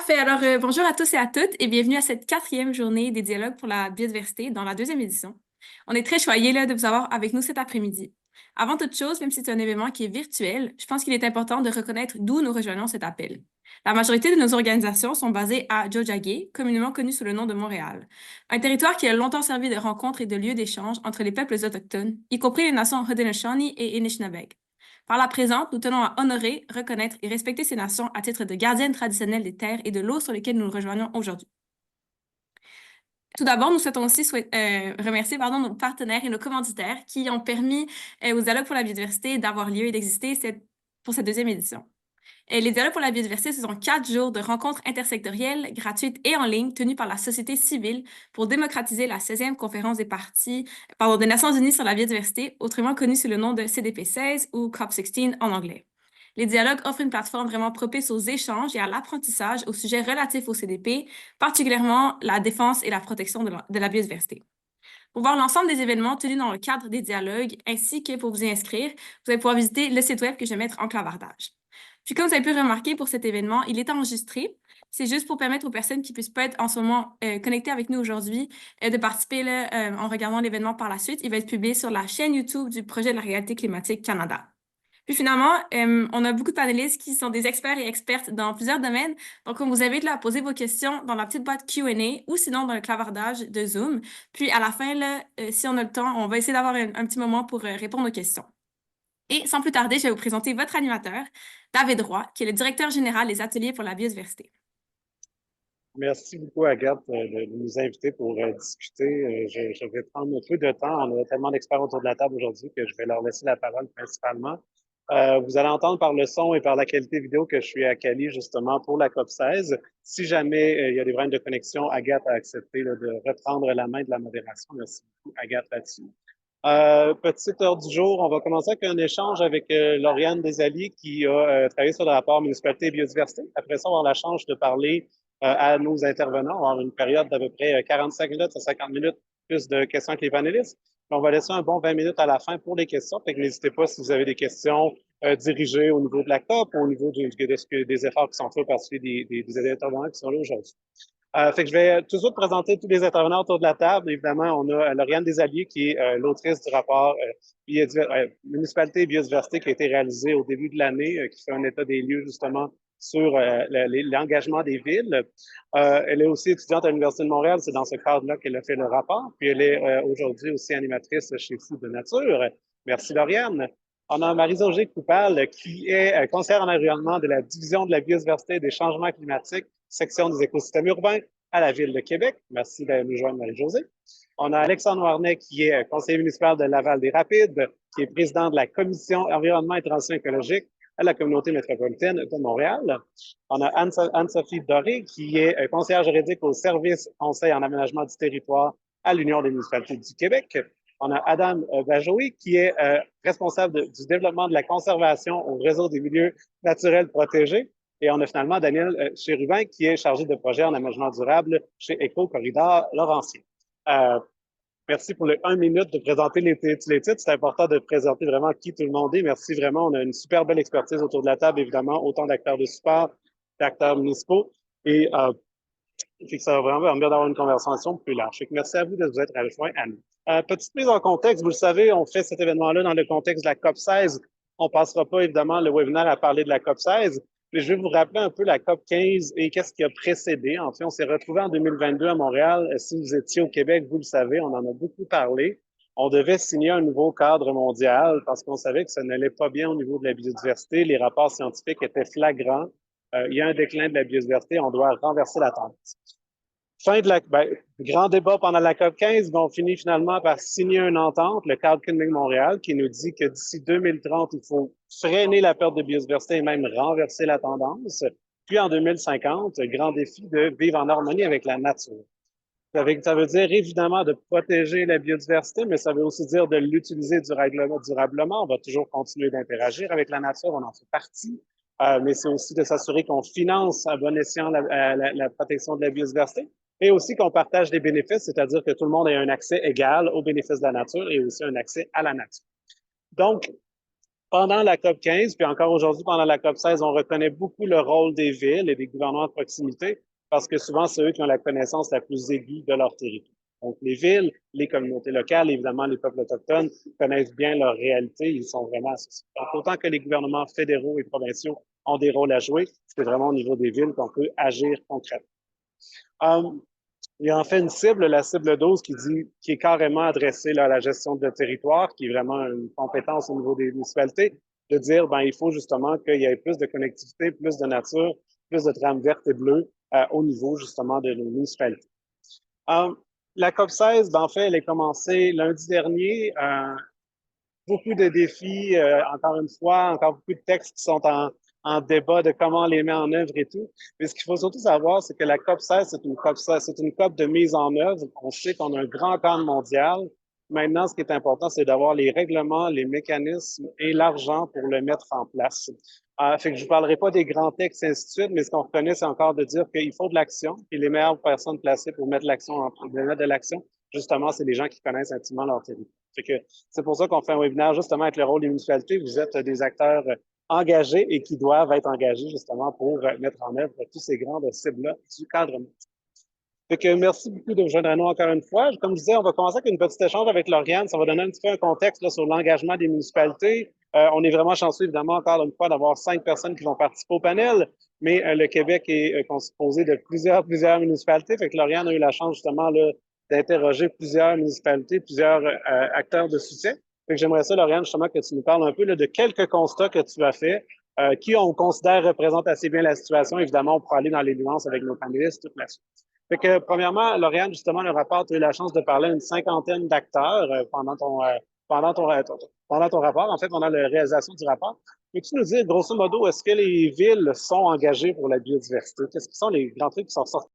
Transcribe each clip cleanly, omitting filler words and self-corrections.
Parfait. Alors, bonjour à tous et à toutes et bienvenue à cette quatrième journée des dialogues pour la biodiversité dans la deuxième édition. On est très choyés là, de vous avoir avec nous cet après-midi. Avant toute chose, même si c'est un événement qui est virtuel, je pense qu'il est important de reconnaître d'où nous rejoignons cet appel. La majorité de nos organisations sont basées à Tiohtià:ke, communément connu sous le nom de Montréal, un territoire qui a longtemps servi de rencontre et de lieu d'échange entre les peuples autochtones, y compris les nations Haudenosaunee et Anishinaabe. Par la présente, nous tenons à honorer, reconnaître et respecter ces nations à titre de gardiennes traditionnelles des terres et de l'eau sur lesquelles nous nous rejoignons aujourd'hui. Tout d'abord, nous souhaitons aussi remercier nos partenaires et nos commanditaires qui ont permis aux dialogues pour la biodiversité d'avoir lieu et d'exister pour cette deuxième édition. Les dialogues pour la biodiversité, ce sont 4 jours de rencontres intersectorielles, gratuites et en ligne, tenues par la société civile pour démocratiser la 16e conférence des Nations unies sur la biodiversité, autrement connue sous le nom de CDP16 ou COP16 en anglais. Les dialogues offrent une plateforme vraiment propice aux échanges et à l'apprentissage aux sujets relatifs au CDP, particulièrement la défense et la protection de la biodiversité. Pour voir l'ensemble des événements tenus dans le cadre des dialogues, ainsi que pour vous y inscrire, vous allez pouvoir visiter le site web que je vais mettre en clavardage. Puis comme vous avez pu remarquer pour cet événement, il est enregistré. C'est juste pour permettre aux personnes qui ne puissent pas être en ce moment connectées avec nous aujourd'hui de participer là, en regardant l'événement par la suite. Il va être publié sur la chaîne YouTube du Projet de la réalité climatique Canada. Puis finalement, on a beaucoup de panélistes qui sont des experts et expertes dans plusieurs domaines. Donc, on vous invite là, à poser vos questions dans la petite boîte Q&A ou sinon dans le clavardage de Zoom. Puis à la fin, là, si on a le temps, on va essayer d'avoir un petit moment pour répondre aux questions. Et sans plus tarder, je vais vous présenter votre animateur, David Roy, qui est le directeur général des ateliers pour la biodiversité. Merci beaucoup, Agathe, de nous inviter pour discuter. Je vais prendre un peu de temps. On a tellement d'experts autour de la table aujourd'hui que je vais leur laisser la parole principalement. Vous allez entendre par le son et par la qualité vidéo que je suis à Cali, justement, pour la COP16. Si jamais il y a des problèmes de connexion, Agathe a accepté là, de reprendre la main de la modération. Merci beaucoup, Agathe, là-dessus. Petite heure du jour, on va commencer avec un échange avec Lauriane Desalliés qui a travaillé sur le rapport municipalité et biodiversité. Après ça, on va avoir la chance de parler à nos intervenants. On va avoir une période d'à peu près 45 minutes à 50 minutes plus de questions avec les panélistes. Puis on va laisser un bon 20 minutes à la fin pour les questions. Fait que n'hésitez pas si vous avez des questions dirigées au niveau de la COP ou au niveau des efforts qui sont faits par des intervenants qui sont là aujourd'hui. Fait que je vais tout de suite présenter tous les intervenants autour de la table. Évidemment, on a Lauriane Desalliés, qui est l'autrice du rapport Municipalité et biodiversité qui a été réalisé au début de l'année, qui fait un état des lieux justement sur l'engagement des villes. Elle est aussi étudiante à l'Université de Montréal. C'est dans ce cadre-là qu'elle a fait le rapport. Puis elle est aujourd'hui aussi animatrice chez Fou de Nature. Merci, Lauriane. On a Marie-Zogé Coupal, qui est conseillère en environnement de la Division de la biodiversité et des changements climatiques, section des écosystèmes urbains à la Ville de Québec. Merci de nous joindre, Marie-Josée. On a Alexandre Warnet, qui est conseiller municipal de Laval-des-Rapides, qui est président de la Commission environnement et transition écologique à la communauté métropolitaine de Montréal. On a Anne-Sophie Doré, qui est conseillère juridique au service conseil en aménagement du territoire à l'Union des municipalités du Québec. On a Adam Bajoui, qui est responsable du développement de la conservation au réseau des milieux naturels protégés. Et on a finalement Daniel Chérubin, qui est chargé de projet en aménagement durable chez Éco-Corridor Laurentien. Merci pour les 1 minute de présenter les titres. C'est important de présenter vraiment qui tout le monde est. Merci vraiment. On a une super belle expertise autour de la table, évidemment, autant d'acteurs de support, d'acteurs municipaux. Et ça va vraiment permettre d'avoir une conversation plus large. Merci à vous de vous être rejoints à nous. Petite mise en contexte, vous le savez, on fait cet événement-là dans le contexte de la COP16. On ne passera pas, évidemment, le webinaire à parler de la COP16, mais je vais vous rappeler un peu la COP15 et qu'est-ce qui a précédé. En fait, on s'est retrouvés en 2022 à Montréal. Si vous étiez au Québec, vous le savez, on en a beaucoup parlé. On devait signer un nouveau cadre mondial parce qu'on savait que ça n'allait pas bien au niveau de la biodiversité. Les rapports scientifiques étaient flagrants. Il y a un déclin de la biodiversité. On doit renverser la tendance. Fin de grand débat pendant la COP15, on finit finalement par signer une entente, le cadre Kunming-Montréal, qui nous dit que d'ici 2030, il faut freiner la perte de biodiversité et même renverser la tendance. Puis en 2050, grand défi de vivre en harmonie avec la nature. Ça veut dire évidemment de protéger la biodiversité, mais ça veut aussi dire de l'utiliser durablement. On va toujours continuer d'interagir avec la nature, on en fait partie. Mais c'est aussi de s'assurer qu'on finance à bon escient la protection de la biodiversité et aussi qu'on partage des bénéfices, c'est-à-dire que tout le monde ait un accès égal aux bénéfices de la nature et aussi un accès à la nature. Donc, Pendant la COP 15, puis encore aujourd'hui pendant la COP 16, on reconnaît beaucoup le rôle des villes et des gouvernements de proximité parce que souvent, c'est eux qui ont la connaissance la plus aiguë de leur territoire. Donc, les villes, les communautés locales, évidemment, les peuples autochtones connaissent bien leur réalité. Ils sont vraiment associés. Donc, autant que les gouvernements fédéraux et provinciaux ont des rôles à jouer, c'est vraiment au niveau des villes qu'on peut agir concrètement. Il y a en fait une cible, la cible 12, qui est carrément adressée là, à la gestion de territoire, qui est vraiment une compétence au niveau des municipalités, de dire, ben, il faut justement qu'il y ait plus de connectivité, plus de nature, plus de trames vertes et bleues au niveau justement de nos municipalités. Euh, la COP 16, ben, en fait, elle est commencée lundi dernier. Beaucoup de défis, encore une fois, encore beaucoup de textes qui sont en débat de comment on les met en œuvre et tout. Mais ce qu'il faut surtout savoir, c'est que la COP 16, c'est une COP de mise en œuvre. On sait qu'on a un grand cadre mondial. Maintenant, ce qui est important, c'est d'avoir les règlements, les mécanismes et l'argent pour le mettre en place. Fait que je ne parlerai pas des grands textes et ainsi de suite, mais ce qu'on reconnaît, c'est encore de dire qu'il faut de l'action. Et les meilleures personnes placées pour mettre de l'action, justement, c'est les gens qui connaissent intimement leur territoire. Fait que c'est pour ça qu'on fait un webinaire justement avec le rôle des municipalités. Vous êtes des acteurs engagés et qui doivent être engagés justement pour mettre en œuvre tous ces grandes cibles-là du cadre. Fait que merci beaucoup de vous joindre à nous encore une fois. Comme je disais, on va commencer avec une petite échange avec Lauriane. Ça va donner un petit peu un contexte là, sur l'engagement des municipalités. On est vraiment chanceux, évidemment, encore une fois, d'avoir 5 personnes qui vont participer au panel. Mais le Québec est composé de plusieurs municipalités. Fait que Lauriane a eu la chance justement là, d'interroger plusieurs municipalités, plusieurs acteurs de soutien. Fait que j'aimerais ça, Lauriane, justement, que tu nous parles un peu là, de quelques constats que tu as faits, qui on considère représentent assez bien la situation. Évidemment, on pourra aller dans les nuances avec nos panélistes toute la suite. Fait que, premièrement, Lauriane, justement, le rapport, tu as eu la chance de parler à une cinquantaine d'acteurs pendant ton rapport, en fait, pendant la réalisation du rapport. Peux-tu nous dire, grosso modo, est-ce que les villes sont engagées pour la biodiversité? Qu'est-ce qui sont les grands trucs qui sont sortis?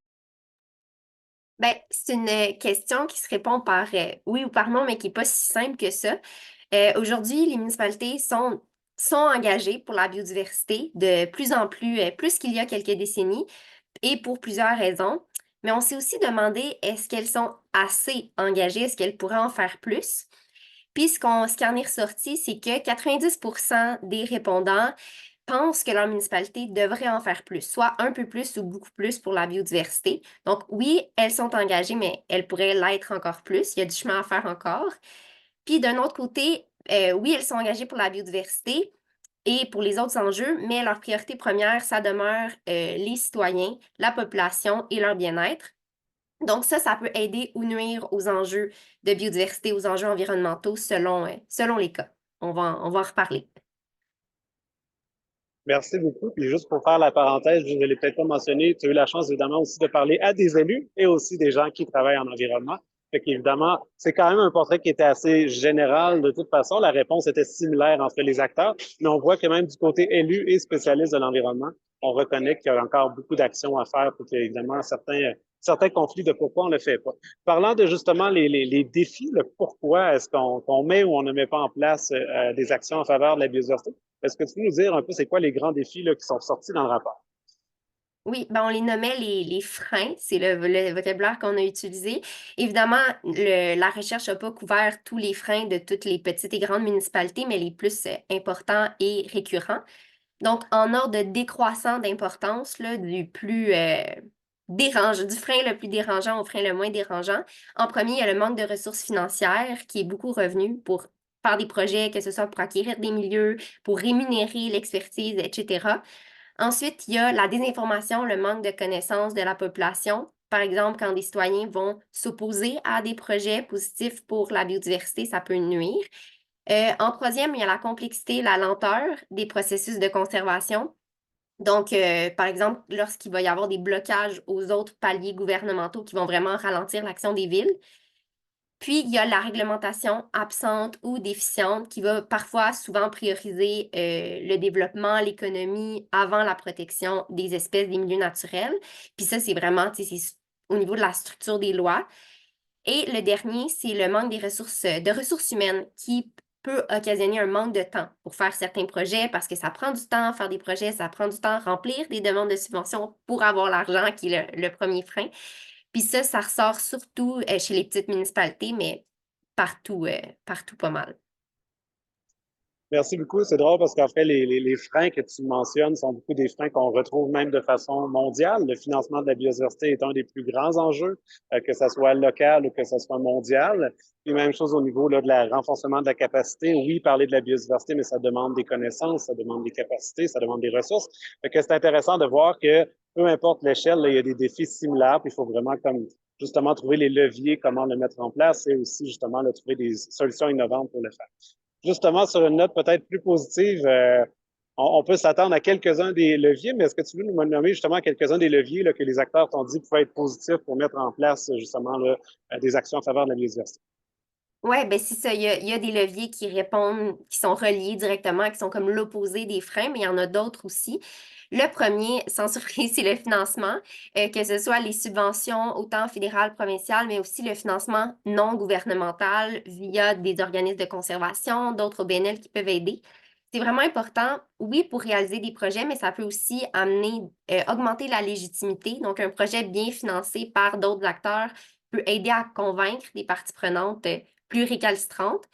Ben, c'est une question qui se répond par oui ou par non, mais qui n'est pas si simple que ça. Aujourd'hui, les municipalités sont engagées pour la biodiversité de plus en plus, plus qu'il y a quelques décennies, et pour plusieurs raisons. Mais on s'est aussi demandé, est-ce qu'elles sont assez engagées? Est-ce qu'elles pourraient en faire plus? Puis ce qui en est ressorti, c'est que 90% des répondants pensent que leur municipalité devrait en faire plus, soit un peu plus ou beaucoup plus pour la biodiversité. Donc oui, elles sont engagées, mais elles pourraient l'être encore plus. Il y a du chemin à faire encore. Puis d'un autre côté, oui, elles sont engagées pour la biodiversité et pour les autres enjeux, mais leur priorité première, ça demeure les citoyens, la population et leur bien-être. Donc ça peut aider ou nuire aux enjeux de biodiversité, aux enjeux environnementaux selon les cas. On va en reparler. Merci beaucoup. Puis juste pour faire la parenthèse, je ne l'ai peut-être pas mentionné, tu as eu la chance évidemment aussi de parler à des élus et aussi des gens qui travaillent en environnement. Fait qu'évidemment, c'est quand même un portrait qui était assez général. De toute façon, la réponse était similaire entre les acteurs, mais on voit que même du côté élu et spécialiste de l'environnement, on reconnaît qu'il y a encore beaucoup d'actions à faire pour qu'il y ait évidemment certains conflits de pourquoi on ne le fait pas. Parlant de justement les défis, le pourquoi est-ce qu'on met ou on ne met pas en place des actions en faveur de la biodiversité, est-ce que tu peux nous dire un peu c'est quoi les grands défis là, qui sont sortis dans le rapport? Oui, ben on les nommait les freins, c'est le vocabulaire qu'on a utilisé. Évidemment, la recherche n'a pas couvert tous les freins de toutes les petites et grandes municipalités, mais les plus importants et récurrents. Donc, en ordre décroissant d'importance, là, du frein le plus dérangeant au frein le moins dérangeant. En premier, il y a le manque de ressources financières qui est beaucoup revenu pour faire des projets, que ce soit pour acquérir des milieux, pour rémunérer l'expertise, etc. Ensuite, il y a la désinformation, le manque de connaissances de la population. Par exemple, quand des citoyens vont s'opposer à des projets positifs pour la biodiversité, ça peut nuire. En troisième, il y a la complexité, la lenteur des processus de conservation. Donc, par exemple, lorsqu'il va y avoir des blocages aux autres paliers gouvernementaux qui vont vraiment ralentir l'action des villes. Puis, il y a la réglementation absente ou déficiente qui va parfois souvent prioriser le développement, l'économie avant la protection des espèces, des milieux naturels. Puis ça, c'est vraiment, tu sais, c'est au niveau de la structure des lois. Et le dernier, c'est le manque de ressources humaines qui peut occasionner un manque de temps pour faire certains projets parce que ça prend du temps faire des projets, ça prend du temps remplir des demandes de subventions pour avoir l'argent qui est le premier frein. Puis ça ressort surtout chez les petites municipalités, mais partout pas mal. Merci beaucoup. C'est drôle parce qu'en fait, les freins que tu mentionnes sont beaucoup des freins qu'on retrouve même de façon mondiale. Le financement de la biodiversité est un des plus grands enjeux, que ce soit local ou que ce soit mondial. Puis même chose au niveau là, de la renforcement de la capacité. Oui, parler de la biodiversité, mais ça demande des connaissances, ça demande des capacités, ça demande des ressources. Fait que c'est intéressant de voir que peu importe l'échelle, il y a des défis similaires. Puis il faut vraiment comme justement trouver les leviers, comment le mettre en place et aussi justement là, trouver des solutions innovantes pour le faire. Justement, sur une note peut-être plus positive, on peut s'attendre à quelques-uns des leviers, mais est-ce que tu veux nous nommer justement quelques-uns des leviers là, que les acteurs t'ont dit pouvaient être positifs pour mettre en place justement là, des actions en faveur de la biodiversité? Oui, ben c'est ça. Il y a des leviers qui répondent, qui sont reliés directement, qui sont comme l'opposé des freins, mais il y en a d'autres aussi. Le premier, sans surprise, c'est le financement, que ce soit les subventions, autant fédérales, provinciales, mais aussi le financement non gouvernemental via des organismes de conservation, d'autres OBNL qui peuvent aider. C'est vraiment important, oui, pour réaliser des projets, mais ça peut aussi amener, augmenter la légitimité. Donc, un projet bien financé par d'autres acteurs peut aider à convaincre des parties prenantes plus récalcitrantes.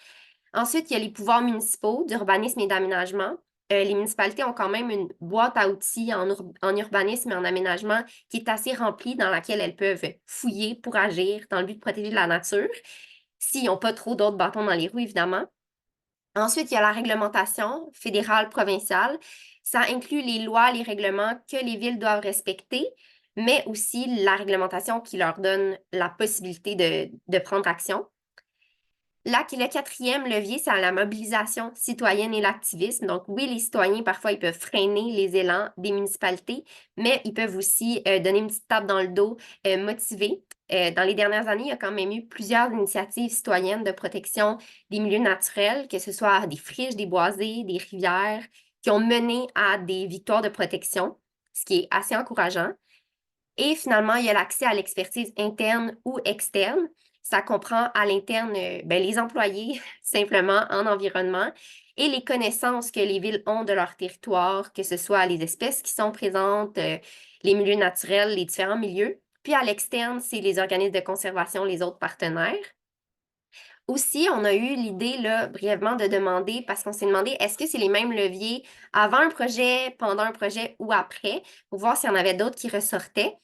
Ensuite, il y a les pouvoirs municipaux d'urbanisme et d'aménagement. Les municipalités ont quand même une boîte à outils en urbanisme et en aménagement qui est assez remplie, dans laquelle elles peuvent fouiller pour agir dans le but de protéger la nature, s'ils n'ont pas trop d'autres bâtons dans les roues, évidemment. Ensuite, il y a la réglementation fédérale, provinciale. Ça inclut les lois, les règlements que les villes doivent respecter, mais aussi la réglementation qui leur donne la possibilité de prendre action. Là, le quatrième levier, c'est la mobilisation citoyenne et l'activisme. Donc, oui, les citoyens, parfois, ils peuvent freiner les élans des municipalités, mais ils peuvent aussi donner une petite tape dans le dos, motiver. Dans les dernières années, il y a quand même eu plusieurs initiatives citoyennes de protection des milieux naturels, que ce soit des friches, des boisés, des rivières, qui ont mené à des victoires de protection, ce qui est assez encourageant. Et finalement, il y a l'accès à l'expertise interne ou externe. Ça comprend à l'interne les employés, simplement en environnement, et les connaissances que les villes ont de leur territoire, que ce soit les espèces qui sont présentes, les milieux naturels, les différents milieux. Puis à l'externe, c'est les organismes de conservation, les autres partenaires. Aussi, on a eu l'idée, là, brièvement, de demander, parce qu'on s'est demandé, est-ce que c'est les mêmes leviers avant un projet, pendant un projet ou après, pour voir s'il y en avait d'autres qui ressortaient.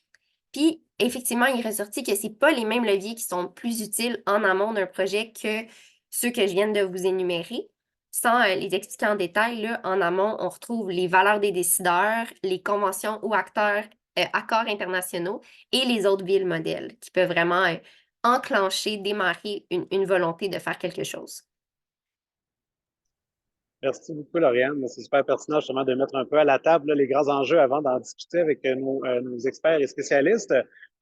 Puis, effectivement, il est ressorti que c'est pas les mêmes leviers qui sont plus utiles en amont d'un projet que ceux que je viens de vous énumérer. Sans les expliquer en détail, là, en amont, on retrouve les valeurs des décideurs, les conventions ou accords internationaux et les autres villes modèles qui peuvent vraiment enclencher, démarrer une volonté de faire quelque chose. Merci beaucoup, Lauriane. C'est super pertinent justement de mettre un peu à la table là, les grands enjeux avant d'en discuter avec nos experts et spécialistes.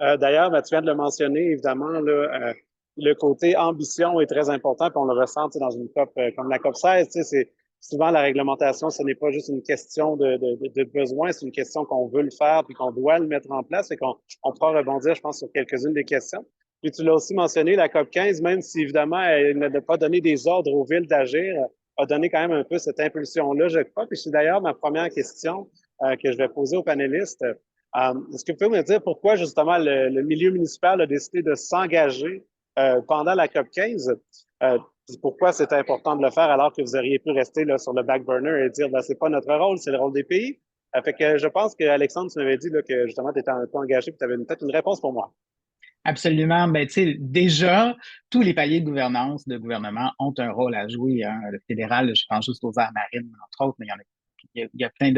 D'ailleurs, ben, tu viens de le mentionner, évidemment, là, le côté ambition est très important, puis on le ressent dans une COP comme la COP 16. C'est souvent la réglementation, ce n'est pas juste une question de besoin, c'est une question qu'on veut le faire puis qu'on doit le mettre en place et qu'on pourra rebondir, je pense, sur quelques-unes des questions. Puis tu l'as aussi mentionné, la COP 15, même si évidemment elle n'a pas donné des ordres aux villes d'agir, a donné quand même un peu cette impulsion-là, je crois. Puis c'est d'ailleurs ma première question que je vais poser aux panélistes. Est-ce que vous pouvez me dire pourquoi justement le milieu municipal a décidé de s'engager pendant la COP 15? Pourquoi c'était important de le faire alors que vous auriez pu rester là, sur le back burner et dire ben, c'est pas notre rôle, c'est le rôle des pays? Fait que je pense que Alexandre, tu m'avais dit là, que justement tu étais un peu engagé et tu avais peut-être une réponse pour moi. Absolument. Ben, tu sais, déjà, tous les paliers de gouvernance, de gouvernement ont un rôle à jouer, hein. Le fédéral, je pense juste aux aires marines, entre autres, mais il y a plein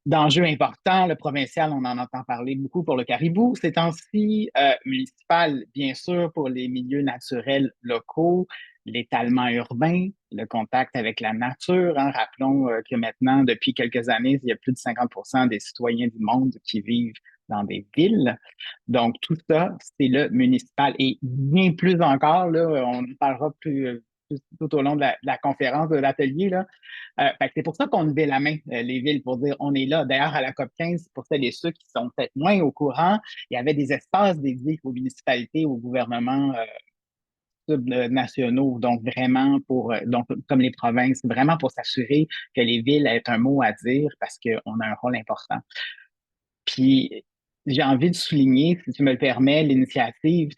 d'enjeux importants. Le provincial, on en entend parler beaucoup pour le caribou. Ces temps-ci, municipal, bien sûr, pour les milieux naturels locaux, l'étalement urbain, le contact avec la nature, hein. Rappelons que maintenant, depuis quelques années, il y a plus de 50% des citoyens du monde qui vivent dans des villes. Donc, tout ça, c'est le municipal. Et bien plus encore, là, on en parlera plus tout au long de la conférence, de l'atelier, là. Fait que c'est pour ça qu'on levait la main, les villes, pour dire on est là. D'ailleurs, à la COP 15, pour celles et ceux qui sont peut-être moins au courant, il y avait des espaces dédiés aux municipalités, aux gouvernements subnationaux, donc vraiment donc comme les provinces, vraiment pour s'assurer que les villes aient un mot à dire parce qu'on a un rôle important. Puis, j'ai envie de souligner, si tu me le permets, l'initiative.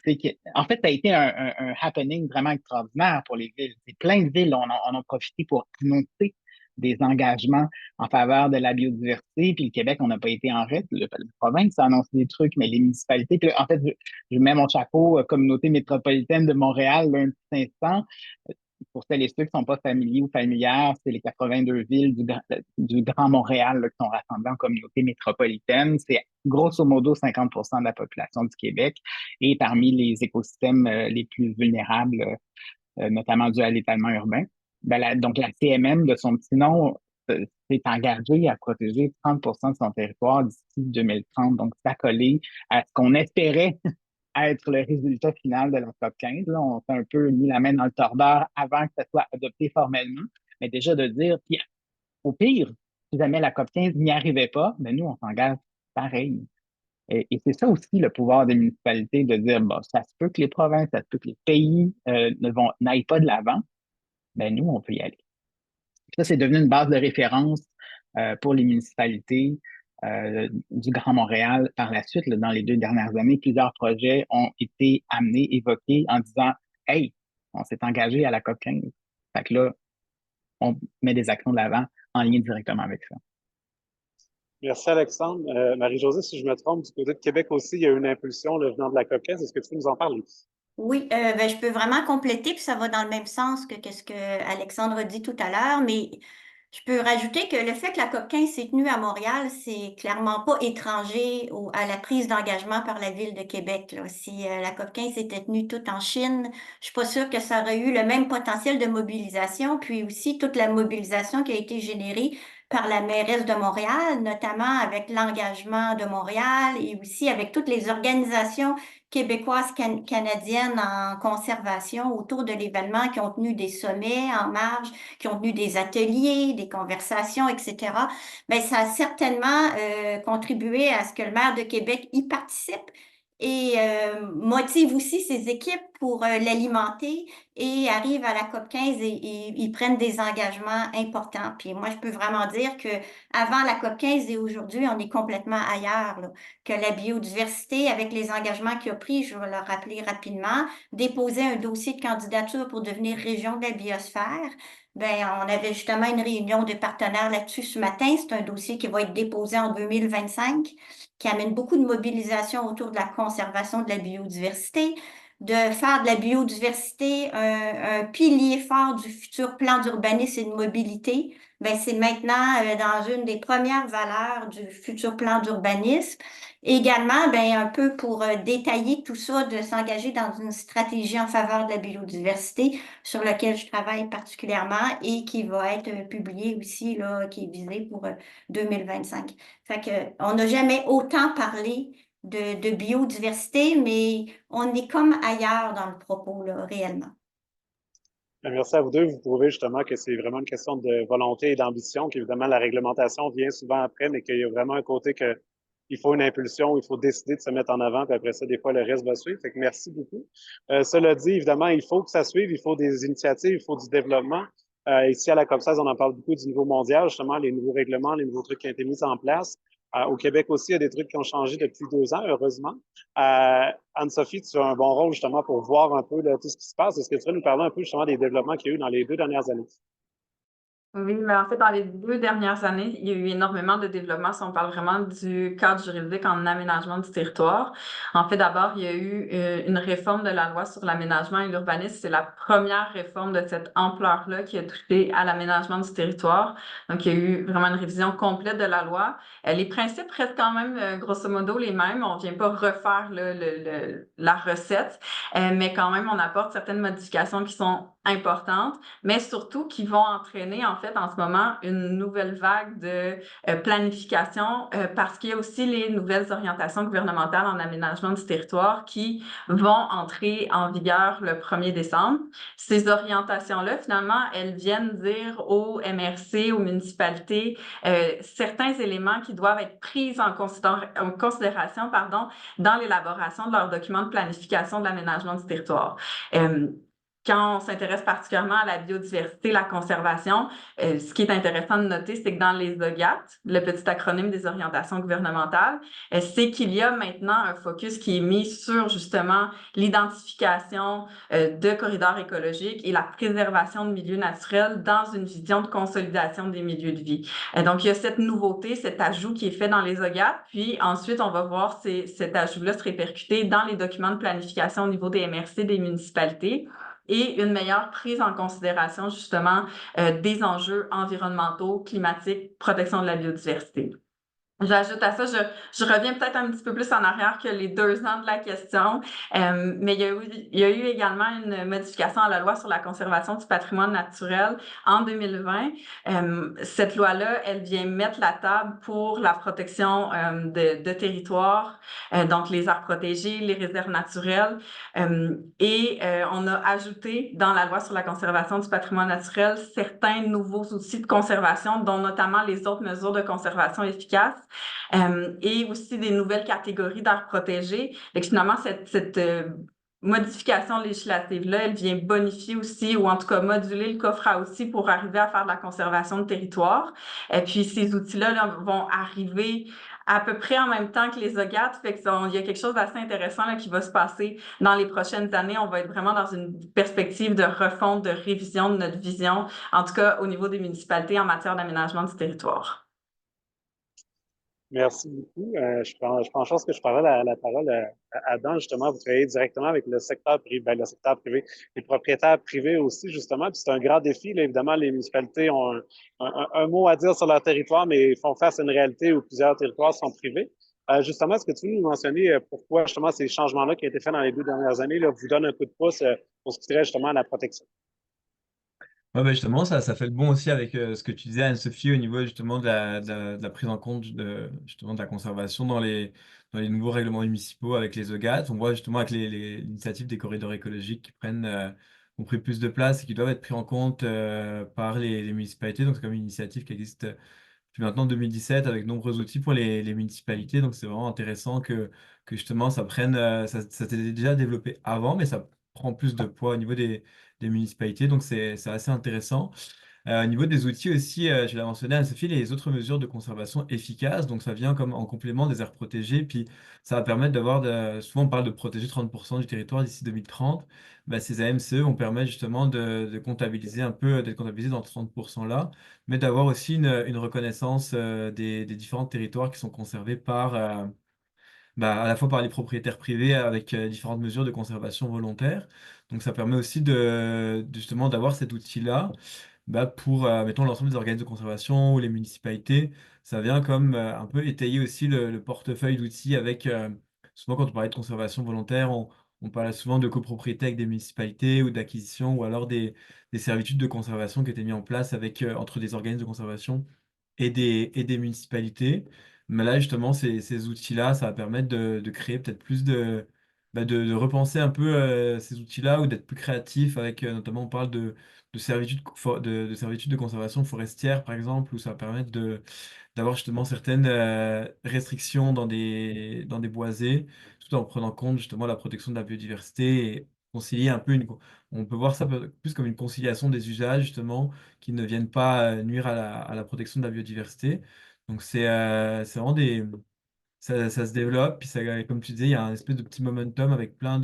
En fait, ça a été un happening vraiment extraordinaire pour les villes. Plein de villes en ont profité pour annoncer des engagements en faveur de la biodiversité. Puis le Québec, on n'a pas été en reste. La province a annoncé des trucs, mais les municipalités. Puis là, en fait, je mets mon chapeau communauté métropolitaine de Montréal là, un petit instant. Pour celles et ceux qui ne sont pas familiers ou familières, c'est les 82 villes du Grand Montréal là, qui sont rassemblées en communauté métropolitaine. C'est grosso modo 50% de la population du Québec. Et parmi les écosystèmes les plus vulnérables, notamment dû à l'étalement urbain, donc la CMM, de son petit nom, s'est engagée à protéger 30% de son territoire d'ici 2030. Donc, ça a collé à ce qu'on espérait être le résultat final de la COP 15. Là, on s'est un peu mis la main dans le tordeur avant que ça soit adopté formellement. Mais déjà de dire, puis au pire, si jamais la COP 15 n'y arrivait pas, ben nous, on s'engage pareil. Et c'est ça aussi le pouvoir des municipalités de dire, bon, ça se peut que les provinces, ça se peut que les pays n'aillent pas de l'avant, ben nous, on peut y aller. Ça, c'est devenu une base de référence pour les municipalités du Grand Montréal. Par la suite, là, dans les 2 dernières années, plusieurs projets ont été amenés, évoqués en disant hey, on s'est engagé à la COP 15. Fait que là, on met des actions de l'avant en lien directement avec ça. Merci, Alexandre. Marie-Josée, si je me trompe, du côté de Québec aussi, il y a eu une impulsion là, venant de la COP 15. Est-ce que tu peux nous en parler? Oui, ben, je peux vraiment compléter, puis ça va dans le même sens que ce que Alexandre a dit tout à l'heure, mais je peux rajouter que le fait que la COP 15 s'est tenue à Montréal, c'est clairement pas étranger à la prise d'engagement par la Ville de Québec, là. Si la COP 15 était tenue toute en Chine, je suis pas sûre que ça aurait eu le même potentiel de mobilisation, puis aussi toute la mobilisation qui a été générée par la mairesse de Montréal, notamment avec l'engagement de Montréal et aussi avec toutes les organisations québécoises, canadiennes en conservation autour de l'événement qui ont tenu des sommets en marge, qui ont tenu des ateliers, des conversations, etc. Ben, ça a certainement contribué à ce que le maire de Québec y participe et motive aussi ses équipes pour l'alimenter et arrive à la COP 15 et ils prennent des engagements importants. Puis moi, je peux vraiment dire que avant la COP 15 et aujourd'hui, on est complètement ailleurs, là. Que la biodiversité, avec les engagements qu'il a pris, je vais le rappeler rapidement, déposer un dossier de candidature pour devenir région de la biosphère. Ben, on avait justement une réunion de partenaires là-dessus ce matin. C'est un dossier qui va être déposé en 2025, qui amène beaucoup de mobilisation autour de la conservation de la biodiversité, de faire de la biodiversité un pilier fort du futur plan d'urbanisme et de mobilité. Ben, c'est maintenant dans une des premières valeurs du futur plan d'urbanisme. Également, ben, un peu pour détailler tout ça, de s'engager dans une stratégie en faveur de la biodiversité sur laquelle je travaille particulièrement et qui va être publié aussi, là, qui est visé pour 2025. Fait que, on n'a jamais autant parlé de biodiversité, mais on est comme ailleurs dans le propos, là, réellement. Merci à vous deux. Vous prouvez justement que c'est vraiment une question de volonté et d'ambition, qu'évidemment, la réglementation vient souvent après, mais qu'il y a vraiment un côté que il faut une impulsion, il faut décider de se mettre en avant, puis après ça, des fois, le reste va suivre. Fait que merci beaucoup. Cela dit, évidemment, il faut que ça suive, il faut des initiatives, il faut du développement. Ici, à la COP 16, on en parle beaucoup du niveau mondial, justement, les nouveaux règlements, les nouveaux trucs qui ont été mis en place. Au Québec aussi, il y a des trucs qui ont changé depuis 2 ans, heureusement. Anne-Sophie, tu as un bon rôle justement pour voir un peu là, tout ce qui se passe. Est-ce que tu vas nous parler un peu justement des développements qu'il y a eu dans les 2 dernières années? Oui, mais en fait, dans les 2 dernières années, il y a eu énormément de développement si on parle vraiment du cadre juridique en aménagement du territoire. En fait, d'abord, il y a eu une réforme de la loi sur l'aménagement et l'urbanisme. C'est la première réforme de cette ampleur-là qui a touché à l'aménagement du territoire. Donc, il y a eu vraiment une révision complète de la loi. Les principes restent quand même, grosso modo, les mêmes. On ne vient pas refaire la recette, mais quand même, on apporte certaines modifications qui sont importantes, mais surtout qui vont entraîner en fait en ce moment une nouvelle vague de planification parce qu'il y a aussi les nouvelles orientations gouvernementales en aménagement du territoire qui vont entrer en vigueur le 1er décembre. Ces orientations-là, finalement, elles viennent dire aux MRC, aux municipalités, certains éléments qui doivent être pris en considération dans l'élaboration de leurs documents de planification de l'aménagement du territoire. quand on s'intéresse particulièrement à la biodiversité, la conservation, ce qui est intéressant de noter, c'est que dans les OGAT, le petit acronyme des orientations gouvernementales, c'est qu'il y a maintenant un focus qui est mis sur justement l'identification de corridors écologiques et la préservation de milieux naturels dans une vision de consolidation des milieux de vie. Donc, il y a cette nouveauté, cet ajout qui est fait dans les OGAT, puis ensuite, on va voir cet ajout-là se répercuter dans les documents de planification au niveau des MRC des municipalités et une meilleure prise en considération justement des enjeux environnementaux, climatiques, protection de la biodiversité. J'ajoute à ça, je reviens peut-être un petit peu plus en arrière que les 2 ans de la question, mais il y a eu également une modification à la loi sur la conservation du patrimoine naturel en 2020. Cette loi-là, elle vient mettre la table pour la protection de territoires, donc les aires protégées, les réserves naturelles, et on a ajouté dans la loi sur la conservation du patrimoine naturel certains nouveaux outils de conservation, dont notamment les autres mesures de conservation efficaces. Et aussi des nouvelles catégories d'aires protégées. Et finalement, cette modification législative-là, elle vient bonifier aussi, ou en tout cas moduler le coffre à outils pour arriver à faire de la conservation de territoire. Et puis, ces outils-là vont arriver à peu près en même temps que les OGAT, fait qu'il y a quelque chose d'assez intéressant là, qui va se passer dans les prochaines années. On va être vraiment dans une perspective de refonte, de révision de notre vision, en tout cas au niveau des municipalités en matière d'aménagement du territoire. Merci beaucoup. Je pense que je parlais la parole à Adam. Justement, vous travaillez directement avec le secteur privé, les propriétaires privés aussi, justement. Puis c'est un grand défi. Là, évidemment, les municipalités ont un mot à dire sur leur territoire, mais ils font face à une réalité où plusieurs territoires sont privés. Justement, est-ce que tu veux nous mentionner pourquoi justement ces changements-là qui ont été faits dans les 2 dernières années là, vous donnent un coup de pouce pour ce qui serait justement à la protection? Ouais, bah justement, ça fait le bon aussi avec ce que tu disais, Anne-Sophie, au niveau justement de la prise en compte justement de la conservation dans les nouveaux règlements municipaux avec les OGAT. On voit justement avec l'initiative des corridors écologiques qui ont pris plus de place et qui doivent être pris en compte par les municipalités. Donc, c'est comme une initiative qui existe depuis maintenant 2017 avec de nombreux outils pour les municipalités. Donc, c'est vraiment intéressant que justement ça prenne, ça s'était déjà développé avant, mais ça prend plus de poids au niveau des municipalités. Donc, c'est assez intéressant. Au niveau des outils aussi, je l'ai mentionné, Anne-Sophie, les autres mesures de conservation efficaces. Donc, ça vient comme en complément des aires protégées. Puis, ça va permettre souvent, on parle de protéger 30% du territoire d'ici 2030. Bah, ces AMCE vont permettre justement de comptabiliser un peu, d'être comptabilisés dans 30% là, mais d'avoir aussi une reconnaissance des différents territoires qui sont conservés à la fois par les propriétaires privés avec différentes mesures de conservation volontaire. Donc, ça permet aussi justement d'avoir cet outil-là pour, mettons, l'ensemble des organismes de conservation ou les municipalités. Ça vient comme un peu étayer aussi le portefeuille d'outils avec, souvent quand on parlait de conservation volontaire, on parlait souvent de copropriété avec des municipalités ou d'acquisition ou alors des servitudes de conservation qui étaient mis en place entre des organismes de conservation et des municipalités. Mais là, justement, ces outils-là, ça va permettre de créer peut-être plus de repenser un peu ces outils-là ou d'être plus créatif avec, notamment, on parle de servitudes de conservation forestière, par exemple, où ça va permettre d'avoir justement certaines restrictions dans des boisés, tout en prenant compte justement la protection de la biodiversité et concilier un peu on peut voir ça plus comme une conciliation des usages justement qui ne viennent pas nuire à la protection de la biodiversité. Donc c'est vraiment ça se développe, puis ça, comme tu disais, il y a un espèce de petit momentum avec plein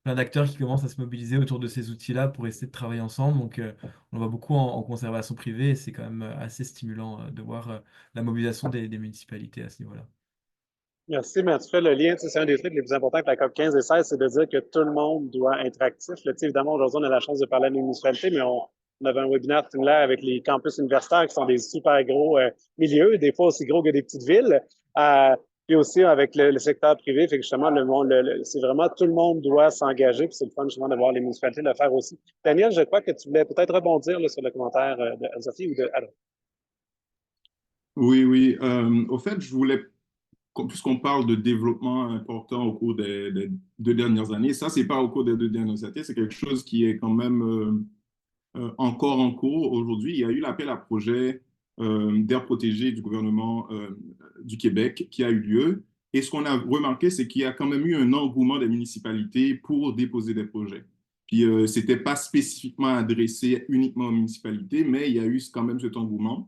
d'acteurs qui commencent à se mobiliser autour de ces outils-là pour essayer de travailler ensemble. Donc, on le voit beaucoup en conservation privée et c'est quand même assez stimulant de voir la mobilisation des municipalités à ce niveau-là. Merci, mais tu fais le lien, tu sais, c'est un des trucs les plus importants avec la COP 15 et 16, c'est de dire que tout le monde doit être actif. Là, tu sais, évidemment, aujourd'hui, on a la chance de parler à la municipalité, mais on avait un webinaire similaire avec les campus universitaires qui sont des super gros milieux, des fois aussi gros que des petites villes. Puis aussi avec le secteur privé, fait que justement, c'est vraiment tout le monde doit s'engager, puis c'est le fun justement de voir les municipalités le faire aussi. Daniel, je crois que tu voulais peut-être rebondir là, sur le commentaire de Sophie ou de Adam. Oui, oui. Au fait, je voulais, puisqu'on parle de développement important au cours des 2 dernières années, ça, c'est pas au cours des 2 dernières années, c'est quelque chose qui est quand même encore en cours aujourd'hui. Il y a eu l'appel à projet d'aires protégées du gouvernement du Québec qui a eu lieu. Et ce qu'on a remarqué, c'est qu'il y a quand même eu un engouement des municipalités pour déposer des projets. Puis Puis, c'était pas spécifiquement adressé uniquement aux municipalités, mais il y a eu quand même cet engouement.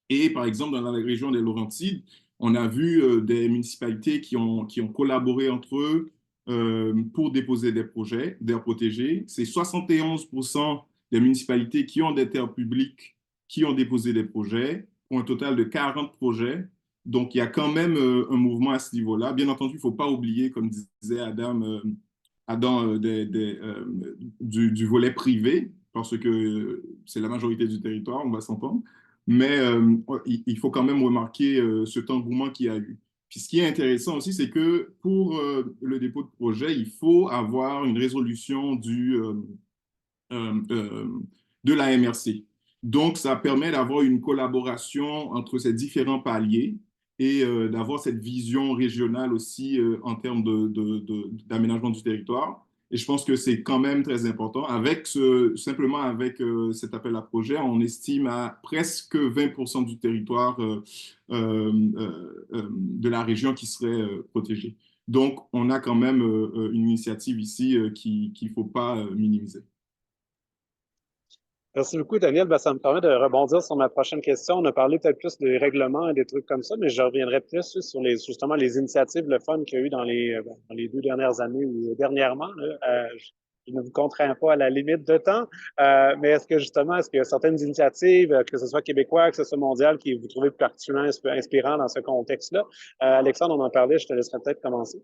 Et par exemple, dans la région des Laurentides, on a vu des municipalités qui ont collaboré entre eux pour déposer des projets d'aires protégées. C'est 71% des municipalités qui ont des terres publiques qui ont déposé des projets, pour un total de 40 projets. Donc, il y a quand même un mouvement à ce niveau-là. Bien entendu, il ne faut pas oublier, comme disait Adam, du volet privé, parce que c'est la majorité du territoire, on va s'entendre. Mais il faut quand même remarquer cet engouement qu'il y a eu. Puis ce qui est intéressant aussi, c'est que pour le dépôt de projet, il faut avoir une résolution de la MRC. Donc, ça permet d'avoir une collaboration entre ces différents paliers et d'avoir cette vision régionale aussi en termes d'aménagement du territoire. Et je pense que c'est quand même très important. Simplement avec cet appel à projet, on estime à presque 20% du territoire de la région qui serait protégé. Donc, on a quand même une initiative ici qu'il ne faut pas minimiser. Merci beaucoup, Daniel. Ben, ça me permet de rebondir sur ma prochaine question. On a parlé peut-être plus des règlements et des trucs comme ça, mais je reviendrai plus sur justement les initiatives, le fun qu'il y a eu dans les 2 dernières années ou dernièrement. Là. Je ne vous contrains pas à la limite de temps, mais est-ce qu'il y a certaines initiatives, que ce soit québécois, que ce soit mondial, qui vous trouvez particulièrement inspirant dans ce contexte-là? Alexandre, on en parlait, je te laisserai peut-être commencer.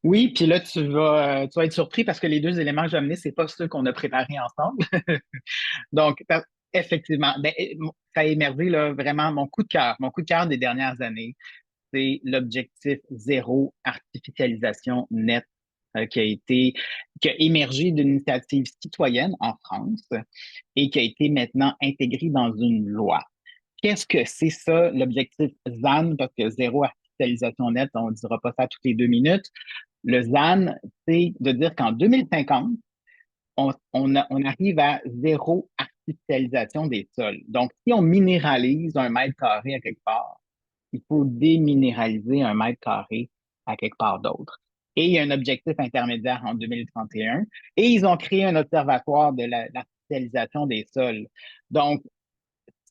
Oui, puis là, tu vas être surpris parce que les deux éléments que j'ai amenés, c'est pas ceux qu'on a préparés ensemble. Donc, effectivement, ça a émergé là, vraiment mon coup de cœur. Mon coup de cœur des dernières années, c'est l'objectif zéro artificialisation nette qui a émergé d'une initiative citoyenne en France et qui a été maintenant intégré dans une loi. Qu'est-ce que c'est ça, l'objectif ZAN? Parce que zéro artificialisation nette, on ne dira pas ça toutes les 2 minutes. Le ZAN, c'est de dire qu'en 2050, on arrive à zéro artificialisation des sols. Donc, si on minéralise 1 mètre carré à quelque part, il faut déminéraliser 1 mètre carré à quelque part d'autre. Et il y a un objectif intermédiaire en 2031. Et ils ont créé un observatoire de l'artificialisation des sols. Donc,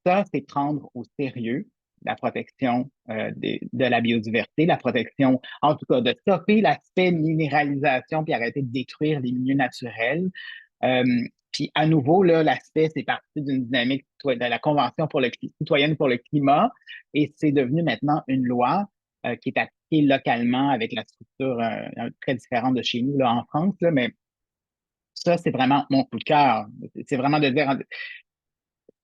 ça, c'est prendre au sérieux la protection de la biodiversité, la protection, en tout cas, de stopper l'aspect minéralisation puis arrêter de détruire les milieux naturels. Puis à nouveau, là, l'aspect, c'est parti d'une dynamique de la Convention citoyenne pour le climat et c'est devenu maintenant une loi qui est appliquée localement avec la structure très différente de chez nous là, en France, là, mais ça, c'est vraiment mon coup de cœur. C'est vraiment de dire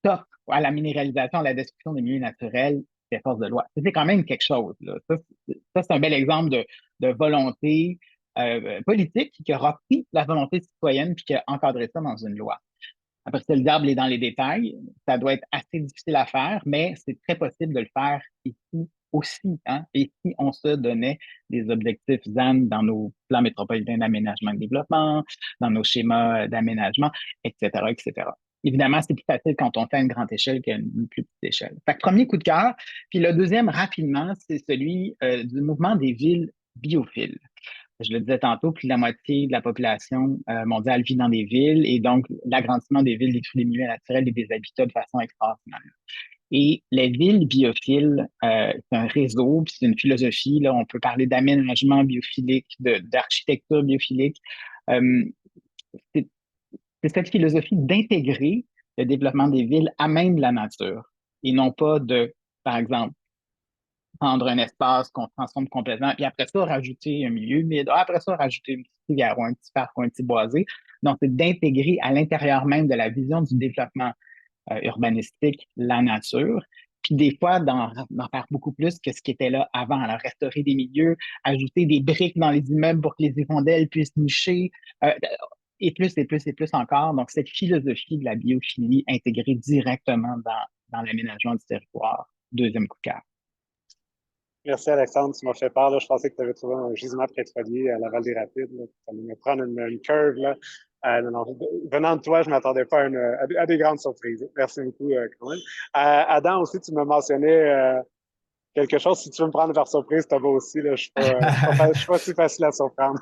stop à la minéralisation, à la destruction des milieux naturels, c'est force de loi. C'est quand même quelque chose. Là. Ça c'est un bel exemple de volonté politique qui aura pris la volonté citoyenne puis qui a encadré ça dans une loi. Après ça, le diable est dans les détails. Ça doit être assez difficile à faire, mais c'est très possible de le faire ici aussi. Hein? Et si on se donnait des objectifs ZAN dans nos plans métropolitains d'aménagement et de développement, dans nos schémas d'aménagement, etc., etc. Évidemment, c'est plus facile quand on fait à une grande échelle qu'à une plus petite échelle. Fait que premier coup de cœur. Puis le deuxième, rapidement, c'est celui du mouvement des villes biophiles. Je le disais tantôt, plus de la moitié de la population mondiale vit dans des villes et donc l'agrandissement des villes détruit les milieux naturels et des habitats de façon extraordinaire. Et les villes biophiles, c'est un réseau, puis c'est une philosophie. Là, on peut parler d'aménagement biophilique, d'architecture biophilique. C'est cette philosophie d'intégrer le développement des villes à même la nature et non pas de, par exemple, prendre un espace qu'on transforme complètement, puis après ça, rajouter un milieu humide, après ça, rajouter une petite rivière ou un petit parc ou un petit boisé. Donc, c'est d'intégrer à l'intérieur même de la vision du développement urbanistique la nature, puis des fois d'en faire beaucoup plus que ce qui était là avant. Alors, restaurer des milieux, ajouter des briques dans les immeubles pour que les hirondelles puissent nicher, et plus et plus et plus encore. Donc, cette philosophie de la biophilie intégrée directement dans l'aménagement du territoire. Deuxième coup de cœur. Merci, Alexandre. Tu m'as fait peur. Là. Je pensais que tu avais trouvé un gisement pétrolier à Laval-des-Rapides. Ça allait me prendre une curve. Là. Non, venant de toi, je ne m'attendais pas à des grandes surprises. Merci beaucoup, quand même. Adam, aussi, tu me mentionnais quelque chose, si tu veux me prendre par surprise, t'as beau aussi, là, je suis pas si facile à surprendre.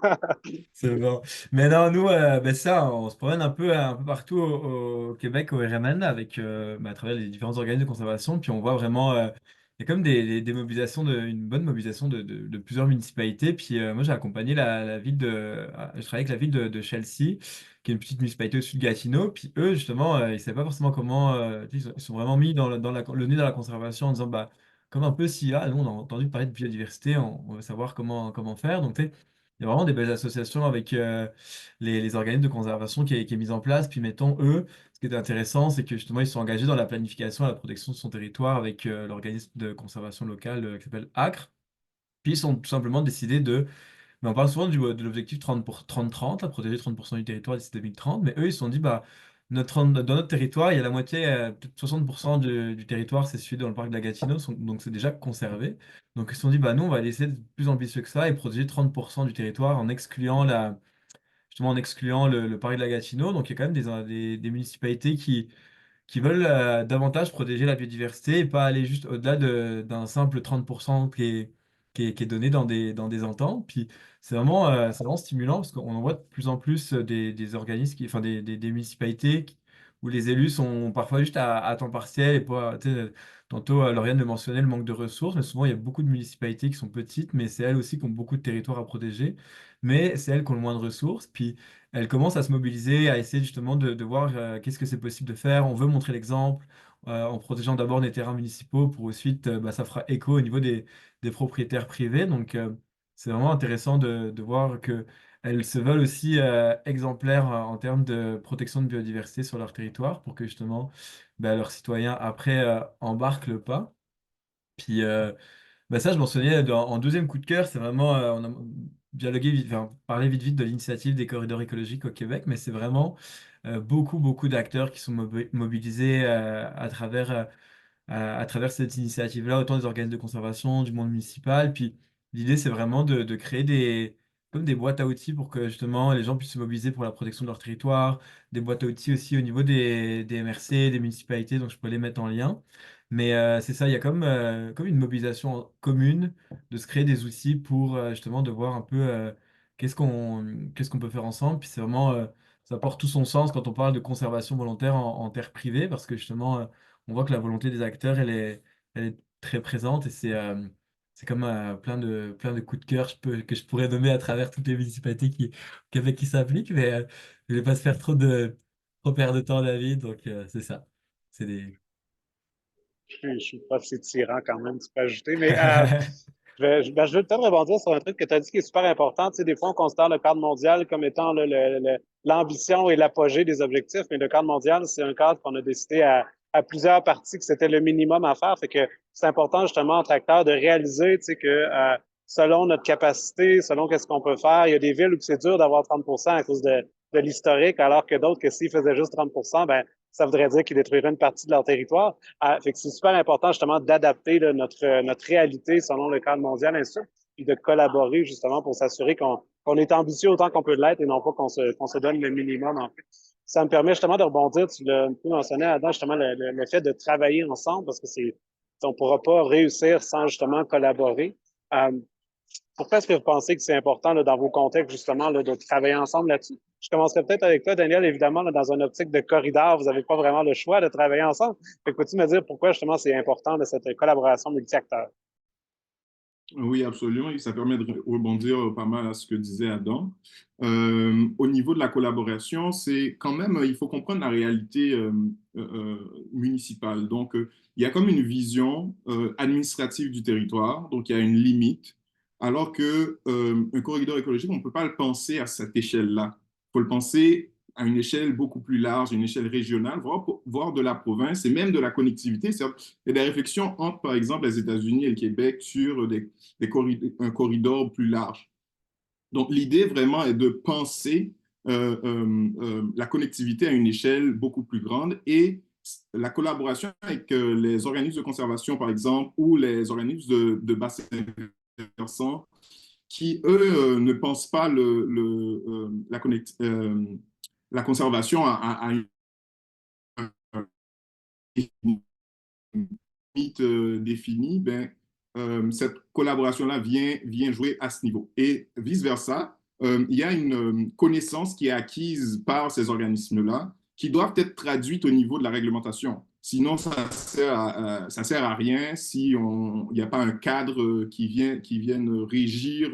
C'est bon. Mais non, nous, ben ça, on se promène un peu partout au Québec, au RMN, avec, à travers les différents organismes de conservation. Puis on voit vraiment, il y a comme des mobilisations, une bonne mobilisation de plusieurs municipalités. Puis moi, j'ai accompagné la ville je travaille avec la ville de Chelsea, qui est une petite municipalité au sud de Gatineau. Puis eux, justement, ils ne savaient pas forcément comment, tu sais, ils sont vraiment mis le nez dans la conservation en disant, bah, comme un peu si, ah, nous, on a entendu parler de biodiversité, on veut savoir comment faire. Donc, tu sais, il y a vraiment des belles associations avec les organismes de conservation qui est mis en place. Puis mettons, eux, ce qui est intéressant, c'est que justement, ils sont engagés dans la planification et la protection de son territoire avec l'organisme de conservation locale qui s'appelle ACRE. Puis ils ont tout simplement décidé mais on parle souvent de l'objectif 30 pour 30-30, là, protéger 30% du territoire d'ici 2030. Mais eux, ils se sont dit, bah, dans notre territoire, il y a la moitié, peut-être 60% du territoire, c'est celui dans le parc de la Gatineau, donc c'est déjà conservé. Donc ils se sont dit, bah, nous, on va essayer d'être plus ambitieux que ça et protéger 30% du territoire en excluant justement en excluant le parc de la Gatineau. Donc il y a quand même des municipalités qui veulent davantage protéger la biodiversité et pas aller juste au-delà d'un simple 30% qui est donné dans des ententes. Puis c'est vraiment stimulant parce qu'on en voit de plus en plus des organismes, enfin des municipalités où les élus sont parfois juste à temps partiel et pas, tu sais, tantôt Lauriane le mentionnait, le manque de ressources, mais souvent il y a beaucoup de municipalités qui sont petites, mais c'est elles aussi qui ont beaucoup de territoires à protéger, mais c'est elles qui ont le moins de ressources. Puis elle commence à se mobiliser, à essayer justement de voir qu'est-ce que c'est possible de faire. On veut montrer l'exemple en protégeant d'abord des terrains municipaux pour ensuite, bah, ça fera écho au niveau des propriétaires privés. Donc, c'est vraiment intéressant de voir que elles se veulent aussi exemplaires en termes de protection de biodiversité sur leur territoire pour que justement bah, leurs citoyens après embarquent le pas. Puis, bah ça, je m'en souviens en deuxième coup de cœur, c'est vraiment, on a dialogué, enfin, parlé vite de l'initiative des corridors écologiques au Québec, mais c'est vraiment beaucoup d'acteurs qui sont mobilisés à travers cette initiative-là, autant des organismes de conservation, du monde municipal. Puis l'idée, c'est vraiment de créer comme des boîtes à outils pour que justement les gens puissent se mobiliser pour la protection de leur territoire, des boîtes à outils aussi au niveau des MRC, des municipalités, donc je peux les mettre en lien. Mais c'est ça, il y a comme une mobilisation commune de se créer des outils pour justement de voir un peu qu'est-ce qu'on peut faire ensemble. Puis c'est vraiment, ça porte tout son sens quand on parle de conservation volontaire en terre privée, parce que justement, on voit que la volonté des acteurs, elle est très présente et c'est comme plein de coups de cœur que je pourrais nommer à travers toutes les municipalités au Québec qui s'appliquent, mais je ne vais pas se faire trop perdre de temps, David, donc c'est ça. C'est des... Je suis pas si tyran quand même, tu peux ajouter, mais je veux peut-être rebondir sur un truc que tu as dit qui est super important. Tu sais, des fois, on considère le cadre mondial comme étant l'ambition et l'apogée des objectifs, mais le cadre mondial, c'est un cadre qu'on a décidé à plusieurs parties que c'était le minimum à faire. Fait que c'est important, justement, entre acteurs, de réaliser, tu sais, que selon notre capacité, selon qu'est-ce qu'on peut faire, il y a des villes où c'est dur d'avoir 30% à cause de l'historique, alors que d'autres, que s'ils faisaient juste 30%, ben, ça voudrait dire qu'ils détruiraient une partie de leur territoire. Fait que c'est super important justement d'adapter notre réalité selon le cadre mondial, ainsi de suite, puis de collaborer justement pour s'assurer qu'on est ambitieux autant qu'on peut l'être et non pas qu'on se donne le minimum en fait. Ça me permet justement de rebondir, tu l'as un peu mentionné Adam, justement le fait de travailler ensemble parce que on ne pourra pas réussir sans justement collaborer. Euh, Pourquoi est-ce que vous pensez que c'est important là, dans vos contextes, justement, là, de travailler ensemble là-dessus? Je commencerai peut-être avec toi, Daniel. Évidemment, là, dans une optique de corridor, vous n'avez pas vraiment le choix de travailler ensemble. Peux-tu me dire pourquoi, justement, c'est important de cette collaboration multi-acteurs? Oui, absolument. Et ça permet de rebondir pas mal à ce que disait Adam. Au niveau de la collaboration, c'est quand même, il faut comprendre la réalité municipale. Donc, il y a comme une vision administrative du territoire, donc il y a une limite, alors que un corridor écologique, on ne peut pas le penser à cette échelle-là. Il faut le penser à une échelle beaucoup plus large, une échelle régionale, voire de la province et même de la connectivité. Il y a des réflexions entre, par exemple, les États-Unis et le Québec sur un corridor plus large. Donc, l'idée vraiment est de penser la connectivité à une échelle beaucoup plus grande et la collaboration avec les organismes de conservation, par exemple, ou les organismes de bassin versant, qui, eux, ne pensent pas la conservation à une limite définie, ben, cette collaboration-là vient jouer à ce niveau. Et vice-versa, il y a une connaissance qui est acquise par ces organismes-là qui doivent être traduites au niveau de la réglementation. Sinon, ça sert à rien si il n'y a pas un cadre qui vienne régir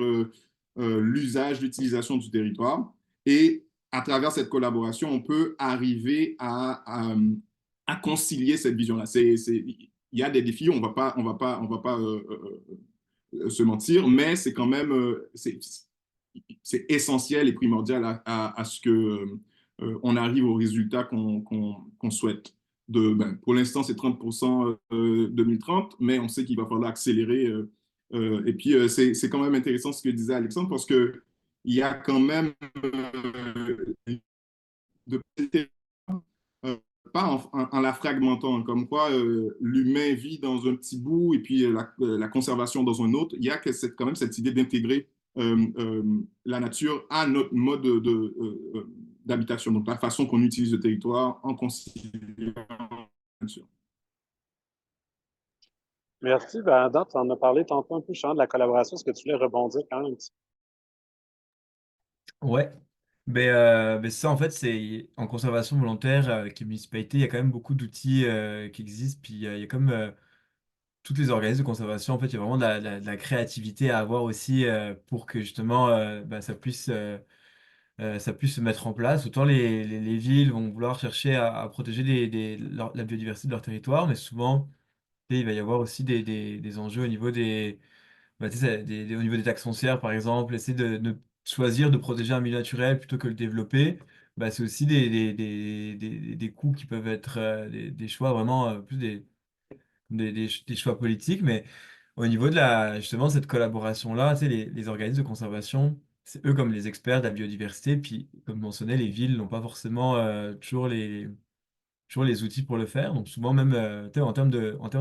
l'usage, l'utilisation du territoire. Et à travers cette collaboration, on peut arriver à concilier cette vision-là. Il y a des défis, on va pas se mentir, mais c'est quand même c'est essentiel et primordial à ce que on arrive au résultat qu'on souhaite. Pour l'instant, c'est 30% 2030, mais on sait qu'il va falloir accélérer. Et puis, c'est quand même intéressant ce que disait Alexandre, parce qu'il y a quand même de pas en la fragmentant, comme quoi l'humain vit dans un petit bout et puis la conservation dans un autre. Il y a quand même cette idée d'intégrer la nature à notre mode d'habitation, donc la façon qu'on utilise le territoire en considérant la nature. Merci. Adam, tu en as parlé tantôt un peu, Charles, de la collaboration. Est-ce que tu voulais rebondir quand même un petit peu? Ouais. Mais ça, en fait, c'est en conservation volontaire avec les municipalités, il y a quand même beaucoup d'outils qui existent. Puis il y a comme toutes les organismes de conservation, en fait, il y a vraiment de la créativité à avoir aussi pour que justement ça puisse se mettre en place. Autant les villes vont vouloir chercher à protéger la biodiversité de leur territoire, mais souvent, tu sais, il va y avoir aussi des enjeux au niveau tu sais, au niveau des taxes foncières, par exemple, essayer de choisir de protéger un milieu naturel plutôt que le développer. C'est aussi des coûts qui peuvent être des choix vraiment plus des choix politiques, mais au niveau de justement cette collaboration-là, tu sais, les organismes de conservation, c'est eux comme les experts de la biodiversité, puis comme mentionné, les villes n'ont pas forcément toujours les outils pour le faire. Donc souvent même, tu sais, en termes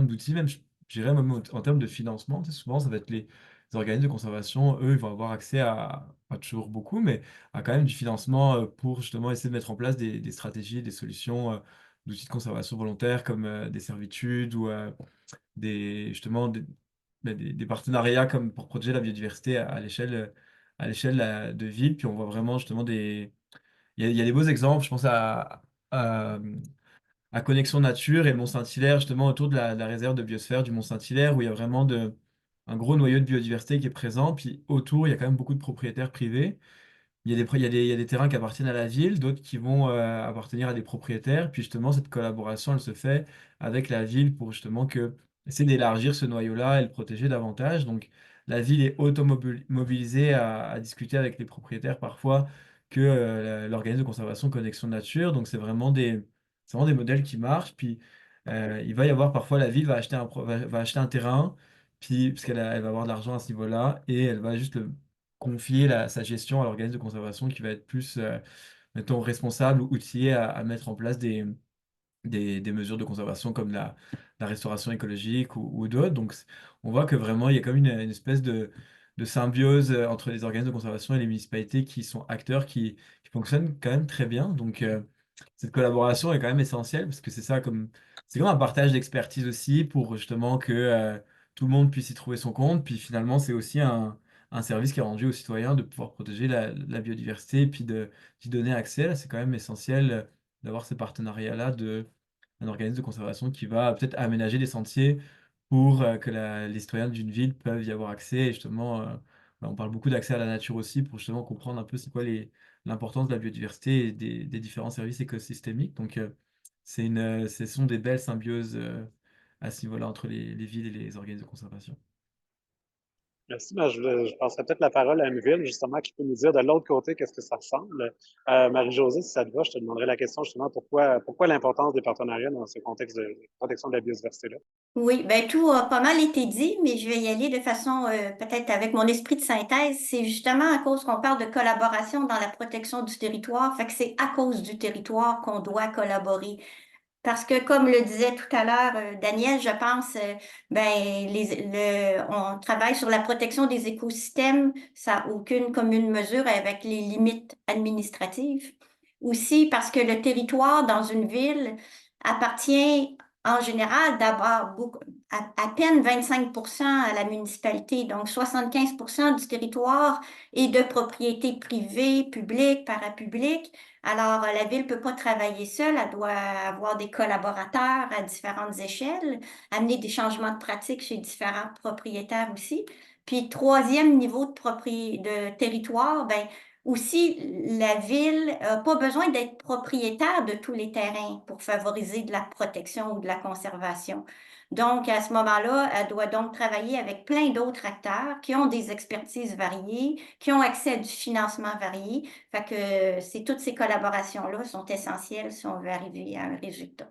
d'outils, même, je dirais même en termes de financement, tu sais, souvent ça va être les organismes de conservation, eux, ils vont avoir accès à, pas toujours beaucoup, mais à quand même du financement pour justement essayer de mettre en place des stratégies, des solutions d'outils de conservation volontaire comme des servitudes ou justement des partenariats comme pour protéger la biodiversité à l'échelle de ville. Puis on voit vraiment justement il y a des beaux exemples, je pense à, à Connexion Nature et le Mont-Saint-Hilaire, justement autour de la réserve de biosphère du Mont-Saint-Hilaire, où il y a vraiment un gros noyau de biodiversité qui est présent. Puis autour, il y a quand même beaucoup de propriétaires privés. Il y a des terrains qui appartiennent à la ville, d'autres qui vont appartenir à des propriétaires. Puis justement, cette collaboration, elle se fait avec la ville pour justement essayer d'élargir ce noyau-là et le protéger davantage. Donc, la ville est automobilisée à discuter avec les propriétaires parfois que l'organisme de conservation Connexion Nature. Donc, c'est vraiment des modèles qui marchent. Puis, il va y avoir parfois la ville va acheter un terrain, puis, parce elle va avoir de l'argent à ce niveau-là, et elle va juste confier sa gestion à l'organisme de conservation qui va être plus, mettons, responsable ou outillé à mettre en place des mesures de conservation comme la restauration écologique ou d'autres. Donc, on voit que vraiment, il y a comme une espèce de symbiose entre les organismes de conservation et les municipalités qui sont acteurs qui fonctionnent quand même très bien. Donc, cette collaboration est quand même essentielle parce que c'est comme un partage d'expertise aussi pour justement que tout le monde puisse y trouver son compte. Puis finalement, c'est aussi un service qui est rendu aux citoyens de pouvoir protéger la biodiversité et puis d'y donner accès. Là, c'est quand même essentiel d'avoir ces partenariats-là d'un organisme de conservation qui va peut-être aménager des sentiers pour que les citoyens d'une ville peuvent y avoir accès. Et justement, on parle beaucoup d'accès à la nature aussi pour justement comprendre un peu c'est quoi l'importance de la biodiversité et des différents services écosystémiques. Donc, ce sont des belles symbioses à ce niveau-là entre les villes et les organismes de conservation. Merci. Je passerai peut-être la parole à une ville, justement, qui peut nous dire de l'autre côté qu'est-ce que ça ressemble. Marie-Josée, si ça te va, je te demanderai la question, justement, pourquoi l'importance des partenariats dans ce contexte de protection de la biodiversité-là? Oui, ben tout a pas mal été dit, mais je vais y aller de façon peut-être avec mon esprit de synthèse. C'est justement à cause qu'on parle de collaboration dans la protection du territoire, fait que c'est à cause du territoire qu'on doit collaborer. Parce que, comme le disait tout à l'heure Daniel, je pense, on travaille sur la protection des écosystèmes, ça n'a aucune commune mesure avec les limites administratives. Aussi parce que le territoire dans une ville appartient en général, d'abord, à peine 25% à la municipalité, donc 75% du territoire est de propriété privée, publique, parapublique. Alors, la ville ne peut pas travailler seule, elle doit avoir des collaborateurs à différentes échelles, amener des changements de pratiques chez différents propriétaires aussi. Puis, troisième niveau de territoire, ben, aussi, la ville n'a pas besoin d'être propriétaire de tous les terrains pour favoriser de la protection ou de la conservation. Donc, à ce moment-là, elle doit donc travailler avec plein d'autres acteurs qui ont des expertises variées, qui ont accès à du financement varié. Fait que toutes ces collaborations-là sont essentielles si on veut arriver à un résultat.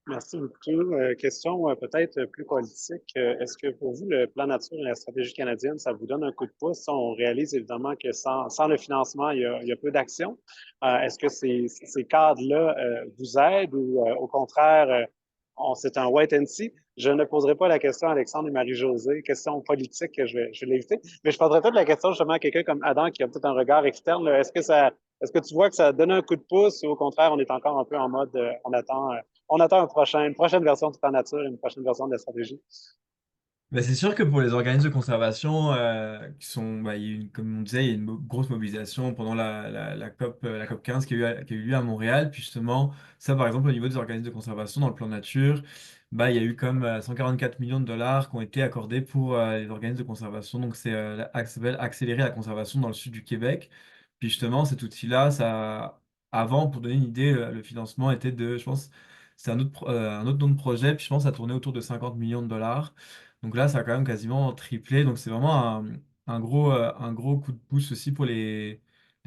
Merci beaucoup. Question peut-être plus politique. Est-ce que pour vous, le plan nature et la stratégie canadienne, ça vous donne un coup de pouce? On réalise évidemment que sans le financement, il y a peu d'action. Est-ce que ces cadres-là vous aident ou au contraire, c'est un wait and see? Je ne poserai pas la question à Alexandre et Marie-Josée, question politique, je vais l'éviter, mais je poserai peut-être la question justement à quelqu'un comme Adam qui a peut-être un regard externe. Là. Est-ce que tu vois que ça donne un coup de pouce ou au contraire, on est encore un peu en mode on attend une prochaine version de Plan Nature, une prochaine version de la stratégie? Mais c'est sûr que pour les organismes de conservation qui sont, bah, il y a eu comme on disait, il y a une grosse mobilisation pendant la COP 15 qui a eu lieu à Montréal. Puis justement, ça par exemple au niveau des organismes de conservation dans le plan nature, bah, il y a eu comme 144 millions de dollars qui ont été accordés pour les organismes de conservation. Donc c'est accélérer la conservation dans le sud du Québec. Puis justement, cet outil-là, avant, pour donner une idée, le financement était je pense, c'est un autre nom de projet. Puis je pense que ça tournait autour de 50 millions de dollars. Donc là, ça a quand même quasiment triplé. Donc c'est vraiment un gros coup de pouce aussi pour les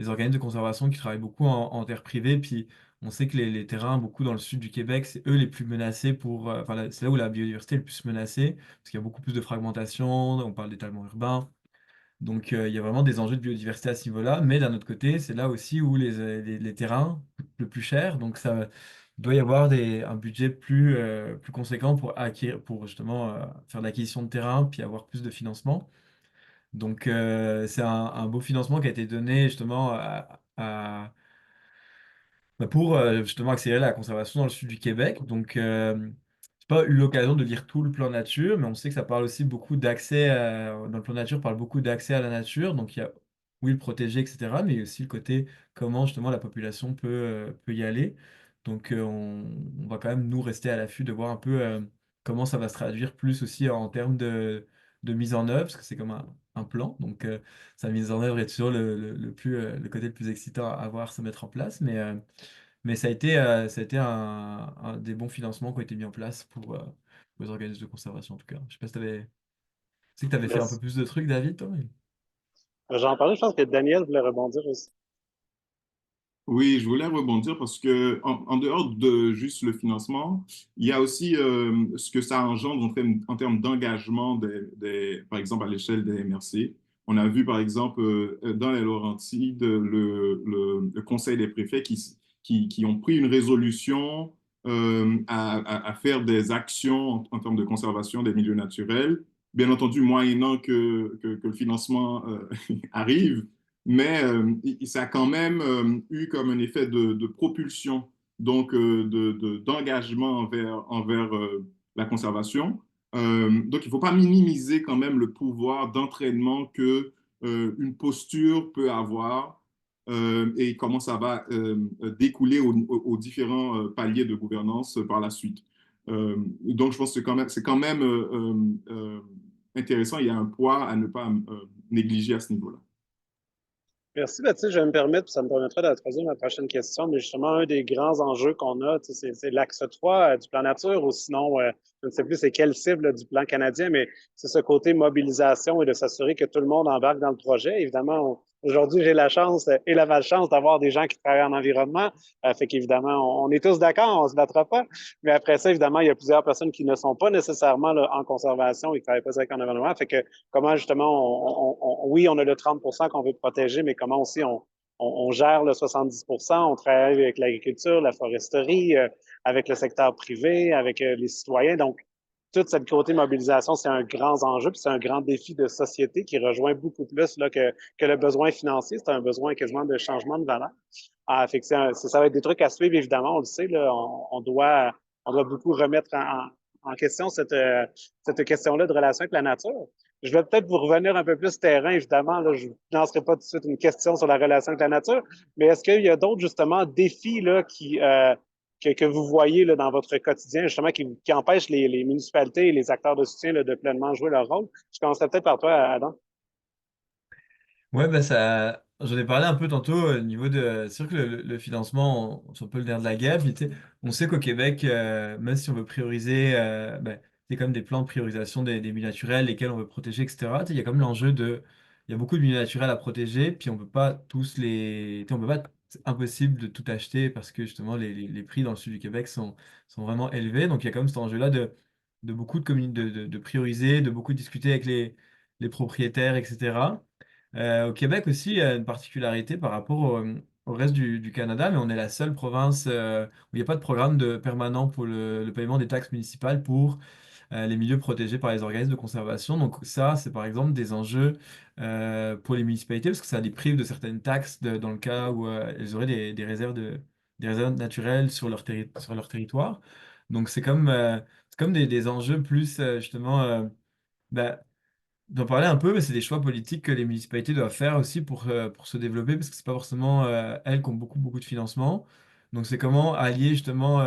organismes de conservation qui travaillent beaucoup en terre privée. Puis on sait que les terrains, beaucoup dans le sud du Québec, c'est eux les plus menacés enfin, c'est là où la biodiversité est le plus menacée, parce qu'il y a beaucoup plus de fragmentation, on parle d'étalement urbain. Donc il y a vraiment des enjeux de biodiversité à ce niveau-là. Mais d'un autre côté, c'est là aussi où les terrains coûtent le plus cher. Donc ça doit y avoir un budget plus conséquent pour justement faire de l'acquisition de terrain, puis avoir plus de financement. Donc c'est un beau financement qui a été donné justement pour justement accélérer la conservation dans le sud du Québec. Donc j'ai pas eu l'occasion de lire tout le plan nature, mais on sait que ça parle aussi beaucoup d'accès, dans le plan nature, parle beaucoup d'accès à la nature. Donc il y a, oui, le protéger, etc., mais aussi le côté comment justement la population peut y aller. Donc on va quand même nous rester à l'affût de voir un peu comment ça va se traduire plus aussi en termes de mise en œuvre, parce que c'est comme un plan. Donc sa mise en œuvre est toujours le côté le plus excitant à voir se mettre en place. Mais ça a été un des bons financements qui ont été mis en place pour les organismes de conservation, en tout cas. Je sais pas si tu sais que tu avais fait un peu Merci. plus de trucs, David, toi? J'en parlais, je pense que Daniel voulait rebondir aussi. Oui, je voulais rebondir parce que en dehors de juste le financement, il y a aussi ce que ça engendre en termes d'engagement par exemple à l'échelle des MRC. On a vu par exemple dans les Laurentides le Conseil des préfets qui ont pris une résolution à faire des actions en termes de conservation des milieux naturels, bien entendu moyennant que le financement arrive. Mais ça a quand même eu comme un effet de propulsion, donc d'engagement envers la conservation. Donc, il ne faut pas minimiser quand même le pouvoir d'entraînement que une posture peut avoir et comment ça va découler aux différents paliers de gouvernance par la suite. Donc, je pense que c'est quand même intéressant. Il y a un poids à ne pas négliger à ce niveau-là. Merci. Ben, tu sais, je vais me permettre, puis ça me permettrait de poser ma prochaine question, mais justement, un des grands enjeux qu'on a, tu sais, c'est l'axe 3 du plan nature, ou sinon, je ne sais plus c'est quelle cible du plan canadien, mais c'est ce côté mobilisation et de s'assurer que tout le monde embarque dans le projet. Évidemment, aujourd'hui, j'ai la chance et la malchance d'avoir des gens qui travaillent en environnement. Fait qu'évidemment, on est tous d'accord, on se battra pas. Mais après ça, évidemment, il y a plusieurs personnes qui ne sont pas nécessairement là, en conservation et qui travaillent pas avec en environnement. Fait que comment justement, oui, on a le 30% qu'on veut protéger, mais comment aussi on gère le 70%, on travaille avec l'agriculture, la foresterie, avec le secteur privé, avec les citoyens. Donc, toute cette côté mobilisation, c'est un grand enjeu, puis c'est un grand défi de société qui rejoint beaucoup plus là, que le besoin financier. C'est un besoin quasiment de changement de valeur. Fait que ça va être des trucs à suivre, évidemment, on le sait, là, on doit on doit beaucoup remettre en question cette question-là de relation avec la nature. Je vais peut-être vous revenir un peu plus terrain, évidemment. Là, je ne lancerai pas tout de suite une question sur la relation avec la nature, mais est-ce qu'il y a d'autres, justement, défis là, que vous voyez là, dans votre quotidien, justement, qui empêchent les municipalités et les acteurs de soutien là, de pleinement jouer leur rôle? Je commencerai peut-être par toi, Adam. Ouais, bah ça, j'en ai parlé un peu tantôt au niveau de. C'est sûr que le financement, c'est un peu le nerf de la guerre. Puis, tu sais, on sait qu'au Québec, même si on veut prioriser, bah, c'est comme des plans de priorisation des milieux naturels, lesquels on veut protéger, etc. Tu sais, il y a comme l'enjeu de. Il y a beaucoup de milieux naturels à protéger, puis on peut pas tous les. Tu sais, on peut pas. C'est impossible de tout acheter parce que justement, les prix dans le sud du Québec sont vraiment élevés. Donc, il y a quand même cet enjeu-là de beaucoup de prioriser, de beaucoup discuter avec les propriétaires, etc. Au Québec aussi, il y a une particularité par rapport au reste du Canada, mais on est la seule province où il n'y a pas de programme permanent pour le paiement des taxes municipales pour les milieux protégés par les organismes de conservation. Donc ça, c'est par exemple des enjeux pour les municipalités parce que ça les prive de certaines taxes dans le cas où elles auraient des réserves naturelles sur sur leur territoire. Donc c'est comme des enjeux plus justement... bah, d'en parler un peu, mais c'est des choix politiques que les municipalités doivent faire aussi pour se développer, parce que c'est pas forcément elles qui ont beaucoup de financement. Donc c'est comment allier justement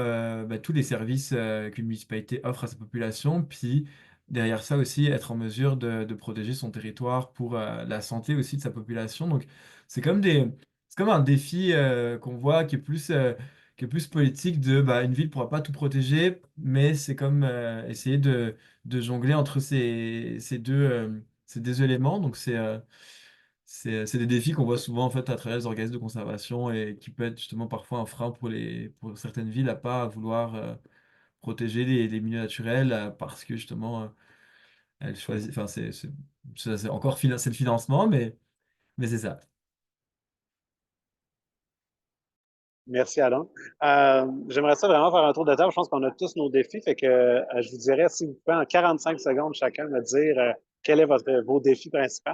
bah, tous les services qu'une municipalité offre à sa population, puis derrière ça aussi être en mesure de protéger son territoire pour la santé aussi de sa population. Donc c'est comme c'est comme un défi qu'on voit qui est plus politique de bah, une ville ne pourra pas tout protéger, mais c'est comme essayer de jongler entre ces deux éléments. Donc, c'est des défis qu'on voit souvent en fait à travers les organismes de conservation et qui peut être justement parfois un frein pour certaines villes à pas vouloir protéger les milieux naturels parce que justement elles choisissent. Enfin, c'est encore c'est le financement, mais c'est ça. Merci, Adam. J'aimerais ça vraiment faire un tour de table. Je pense qu'on a tous nos défis. Fait que je vous dirais, si vous pouvez en 45 secondes chacun me dire quel est vos défis principaux.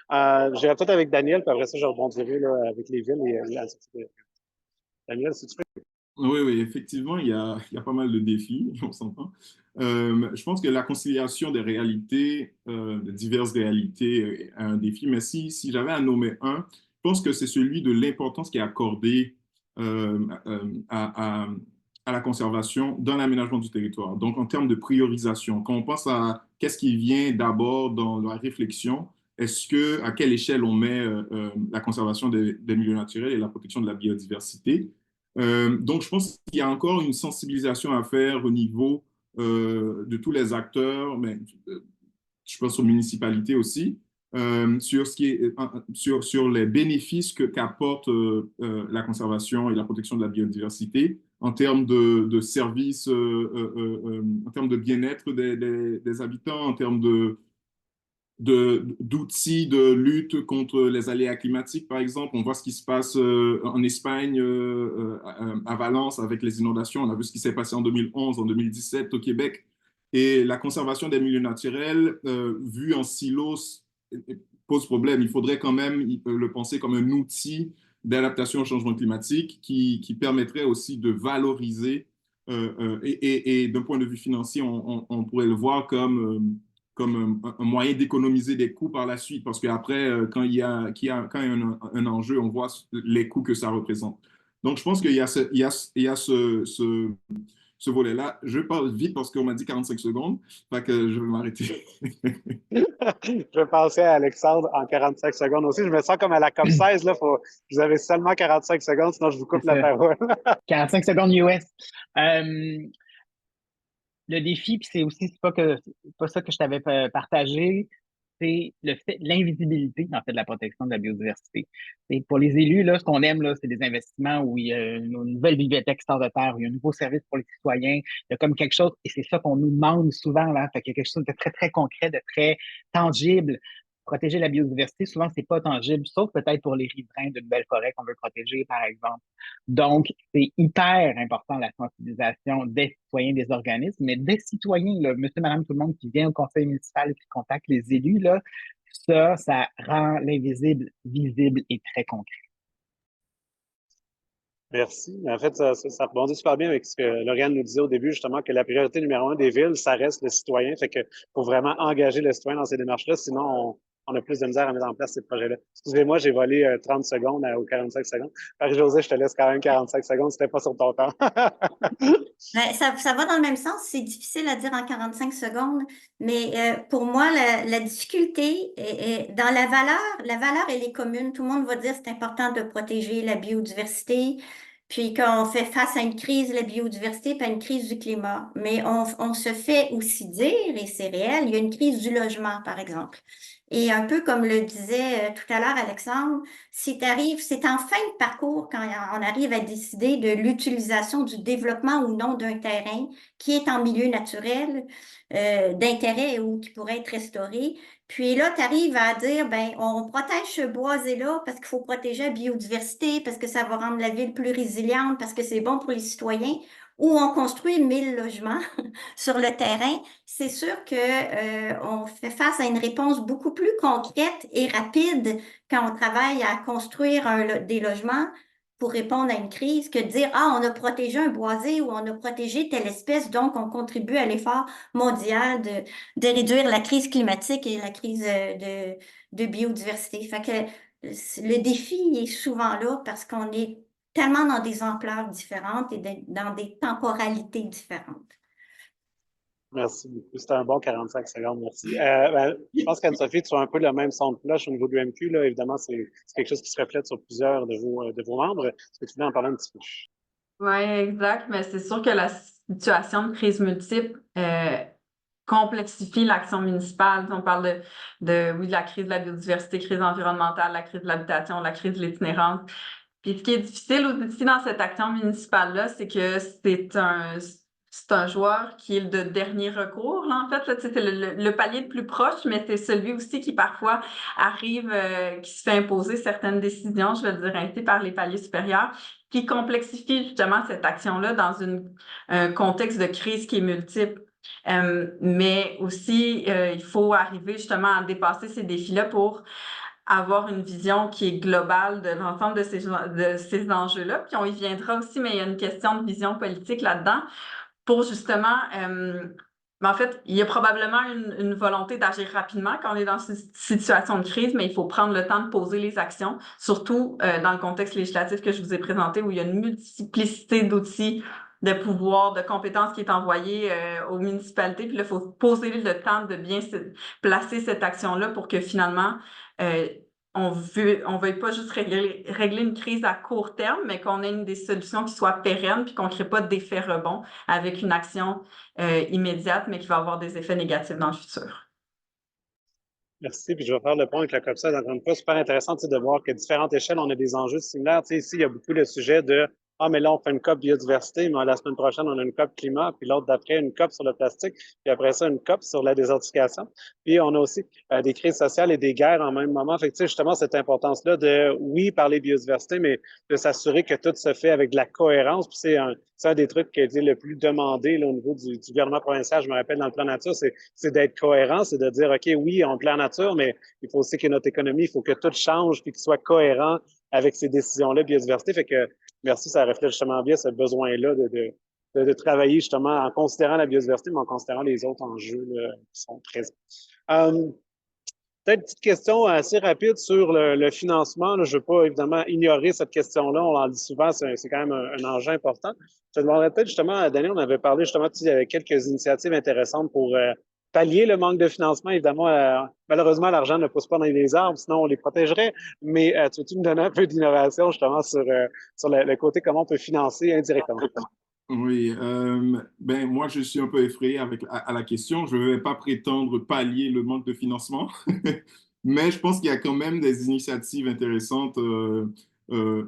J'irai peut-être avec Daniel, puis après ça, je rebondirai là, avec les villes Daniel, si tu veux. Oui, oui, effectivement, il y a pas mal de défis, on s'entend. Je pense que la conciliation des réalités, de diverses réalités, est un défi. Mais si j'avais à nommer un, je pense que c'est celui de l'importance qui est accordée à la conservation dans l'aménagement du territoire. Donc, en termes de priorisation, quand on pense à qu'est-ce qui vient d'abord dans la réflexion, à quelle échelle on met la conservation des milieux naturels et la protection de la biodiversité? Donc, je pense qu'il y a encore une sensibilisation à faire au niveau de tous les acteurs, mais je pense aux municipalités aussi, sur ce qui est, sur les bénéfices qu'apporte la conservation et la protection de la biodiversité en termes de services, en termes de bien-être des habitants, en termes d'outils de lutte contre les aléas climatiques, par exemple. On voit ce qui se passe en Espagne, à Valence, avec les inondations. On a vu ce qui s'est passé en 2011, en 2017 au Québec. Et la conservation des milieux naturels, vue en silos, pose problème. Il faudrait quand même le penser comme un outil d'adaptation au changement climatique qui permettrait aussi de valoriser, et d'un point de vue financier, on pourrait le voir comme un moyen d'économiser des coûts par la suite, parce qu'après, quand quand il y a un enjeu, on voit les coûts que ça représente. Donc, je pense qu'il y a il y a ce volet-là. Je parle vite parce qu'on m'a dit 45 secondes, fait que je vais m'arrêter. Je vais passer à Alexandre en 45 secondes aussi. Je me sens comme à la COP 16, là. Vous avez seulement 45 secondes, sinon je vous coupe la parole. 45 secondes US. Le défi, puis c'est pas ça que je t'avais partagé, c'est l'invisibilité, en fait, de la protection de la biodiversité. Et pour les élus, là, ce qu'on aime, là, c'est des investissements où il y a une nouvelle bibliothèque qui sort de terre, où il y a un nouveau service pour les citoyens, il y a comme quelque chose, et c'est ça qu'on nous demande souvent, là, fait qu'il y a quelque chose de très, très concret, de très tangible. Protéger la biodiversité, souvent, c'est pas tangible, sauf peut-être pour les riverains d'une belle forêt qu'on veut protéger, par exemple. Donc, c'est hyper important la sensibilisation des citoyens, des organismes, mais des citoyens, là, monsieur, madame, tout le monde qui vient au conseil municipal et qui contacte les élus, là, ça rend l'invisible visible et très concret. Merci. En fait, ça rebondit super bien avec ce que Lauriane nous disait au début, justement, que la priorité numéro 1 des villes, ça reste le citoyen. Fait que faut vraiment engager le citoyen dans ces démarches-là, sinon on a plus de misère à mettre en place ces projets-là. Excusez-moi, j'ai volé 30 secondes aux 45 secondes. Marie-Josée, je te laisse quand même 45 secondes, c'était pas sur ton temps. Ben, ça va dans le même sens. C'est difficile à dire en 45 secondes, mais pour moi, la difficulté est dans la valeur. La valeur, elle est commune. Tout le monde va dire que c'est important de protéger la biodiversité. Puis quand on fait face à une crise de la biodiversité, puis à une crise du climat. Mais on se fait aussi dire, et c'est réel, il y a une crise du logement, par exemple. Et un peu comme le disait tout à l'heure Alexandre, c'est en fin de parcours quand on arrive à décider de l'utilisation du développement ou non d'un terrain qui est en milieu naturel, d'intérêt ou qui pourrait être restauré. Puis là, tu arrives à dire, ben, on protège ce boisé-là parce qu'il faut protéger la biodiversité, parce que ça va rendre la ville plus résiliente, parce que c'est bon pour les citoyens, ou on construit 1000 logements sur le terrain. C'est sûr que, on fait face à une réponse beaucoup plus concrète et rapide quand on travaille à construire des logements pour répondre à une crise que de dire, ah, on a protégé un boisé ou on a protégé telle espèce, donc on contribue à l'effort mondial de réduire la crise climatique et la crise de biodiversité. Fait que le défi est souvent là parce qu'on est tellement dans des ampleurs différentes et dans des temporalités différentes. Merci beaucoup. C'était un bon 45 secondes, merci. Je pense qu'Anne-Sophie, tu as un peu le même son de cloche au niveau du MQ. Là. Évidemment, c'est quelque chose qui se reflète sur plusieurs de vos membres. Est-ce que tu voulais en parler un petit peu? Oui, exact. Mais c'est sûr que la situation de crise multiple complexifie l'action municipale. On parle oui, de la crise de la biodiversité, crise environnementale, la crise de l'habitation, la crise de l'itinérance. Puis ce qui est difficile aussi dans cette action municipale-là, c'est que c'est un joueur qui est de dernier recours, là, en fait. Là, c'est le palier le plus proche, mais c'est celui aussi qui parfois arrive, qui se fait imposer certaines décisions, je vais le dire ainsi, par les paliers supérieurs, qui complexifie justement cette action-là dans un contexte de crise qui est multiple. Mais aussi, il faut arriver justement à dépasser ces défis-là pour avoir une vision qui est globale de l'ensemble de ces enjeux-là. Puis on y viendra aussi, mais il y a une question de vision politique là-dedans pour justement... en fait, il y a probablement une volonté d'agir rapidement quand on est dans une situation de crise, mais il faut prendre le temps de poser les actions, surtout dans le contexte législatif que je vous ai présenté, où il y a une multiplicité d'outils, de pouvoirs, de compétences qui est envoyée aux municipalités. Puis là, il faut poser le temps de bien placer cette action-là pour que finalement, on veuille pas juste régler une crise à court terme, mais qu'on ait des solutions qui soient pérennes puis qu'on ne crée pas d'effet rebond avec une action immédiate, mais qui va avoir des effets négatifs dans le futur. Merci. Puis je vais faire le point avec la COP16. Encore une fois, super intéressant de voir qu'à différentes échelles, on a des enjeux similaires. Ici, il y a beaucoup le sujet de ah, mais là, on fait une COP biodiversité, mais la semaine prochaine, on a une COP climat, puis l'autre d'après, une COP sur le plastique, puis après ça, une COP sur la désertification. Puis on a aussi des crises sociales et des guerres en même moment. Fait que, justement, cette importance-là de, oui, parler biodiversité, mais de s'assurer que tout se fait avec de la cohérence. Puis c'est un des trucs qui a été le plus demandé là, au niveau du gouvernement provincial, je me rappelle, dans le plan nature, c'est d'être cohérent, c'est de dire, OK, oui, on plan nature, mais il faut aussi que notre économie, il faut que tout change, puis qu'il soit cohérent avec ces décisions-là, biodiversité. Fait que merci, ça reflète justement bien ce besoin-là de travailler justement en considérant la biodiversité, mais en considérant les autres enjeux là, qui sont présents. Peut-être une petite question assez rapide sur le financement. Là, je ne veux pas évidemment ignorer cette question-là. On en dit souvent, c'est quand même un enjeu important. Je te demanderais peut-être justement, Daniel, on avait parlé justement, il y avait quelques initiatives intéressantes pour pallier le manque de financement. Évidemment, malheureusement, l'argent ne pousse pas dans les arbres, sinon on les protégerait. Mais tu veux-tu me donner un peu d'innovation justement sur le côté comment on peut financer indirectement? Oui, ben moi je suis un peu effrayé à la question. Je ne vais pas prétendre pallier le manque de financement, mais je pense qu'il y a quand même des initiatives intéressantes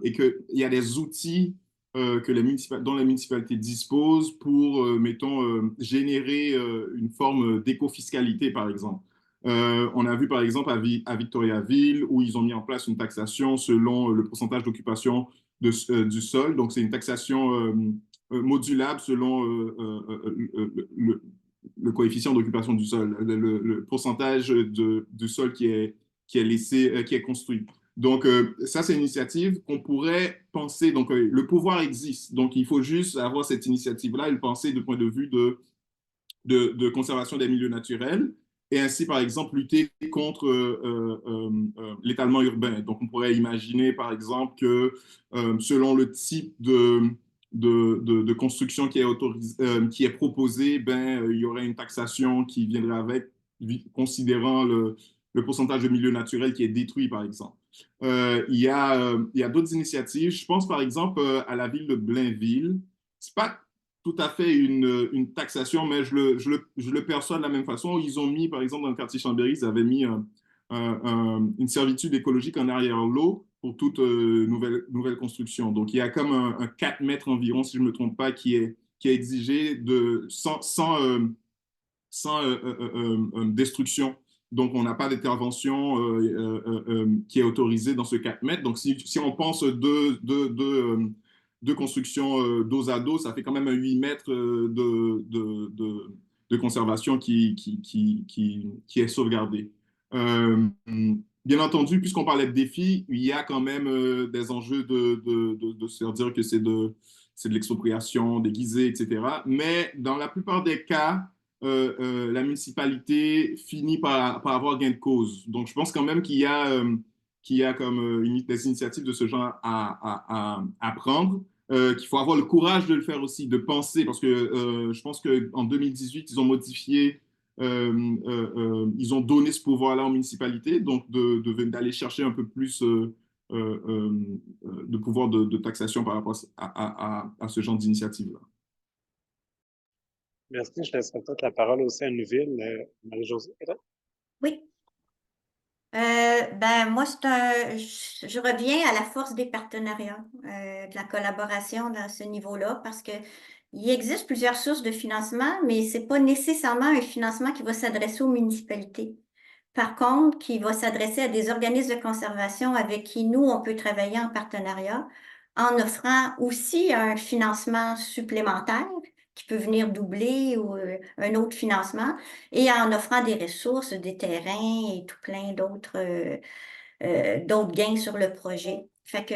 et qu'il y a des outils dont les municipalités disposent pour, mettons, générer une forme d'éco-fiscalité, par exemple. On a vu par exemple à Victoriaville où ils ont mis en place une taxation selon le pourcentage d'occupation du sol. Donc c'est une taxation modulable selon le coefficient d'occupation du sol, le pourcentage du sol qui est construit. Donc, ça, c'est une initiative qu'on pourrait penser. Donc, le pouvoir existe. Donc, il faut juste avoir cette initiative-là et le penser du point de vue de conservation des milieux naturels et ainsi, par exemple, lutter contre l'étalement urbain. Donc, on pourrait imaginer, par exemple, que selon le type de construction qui est, qui est proposé, il y aurait une taxation qui viendrait avec, considérant le pourcentage de milieu naturel qui est détruit, par exemple. Il y a d'autres initiatives. Je pense, par exemple, à la ville de Blainville. C'est pas tout à fait une taxation, mais je le perçois de la même façon. Ils ont mis, par exemple, dans le quartier Chambéry, ils avaient mis une servitude écologique en arrière-l'eau pour toute nouvelle construction. Donc, il y a comme un 4 mètres environ, si je ne me trompe pas, qui est exigé sans destruction. Donc, on n'a pas d'intervention qui est autorisée dans ce 4 mètres. Donc, si on pense deux constructions dos à dos, ça fait quand même un 8 mètres de conservation qui est sauvegardé. Bien entendu, puisqu'on parlait de défis, il y a quand même des enjeux de se faire dire que c'est de l'expropriation déguisée, etc. Mais dans la plupart des cas, la municipalité finit par avoir gain de cause. Donc, je pense quand même qu'il y a comme des initiatives de ce genre à prendre. Qu'il faut avoir le courage de le faire aussi, de penser, parce que je pense qu'en 2018, ils ont modifié, ils ont donné ce pouvoir-là aux municipalités, donc d'aller chercher un peu plus de pouvoir de taxation par rapport à ce genre d'initiative-là. Merci. Je laisserai peut-être la parole aussi à Nouville. Marie-Josée, peut-être? Oui. Moi, je reviens à la force des partenariats, de la collaboration dans ce niveau-là, parce que il existe plusieurs sources de financement, mais c'est pas nécessairement un financement qui va s'adresser aux municipalités. Par contre, qui va s'adresser à des organismes de conservation avec qui nous, on peut travailler en partenariat, en offrant aussi un financement supplémentaire qui peut venir doubler ou un autre financement, et en offrant des ressources, des terrains et tout plein d'autres gains sur le projet. Fait que,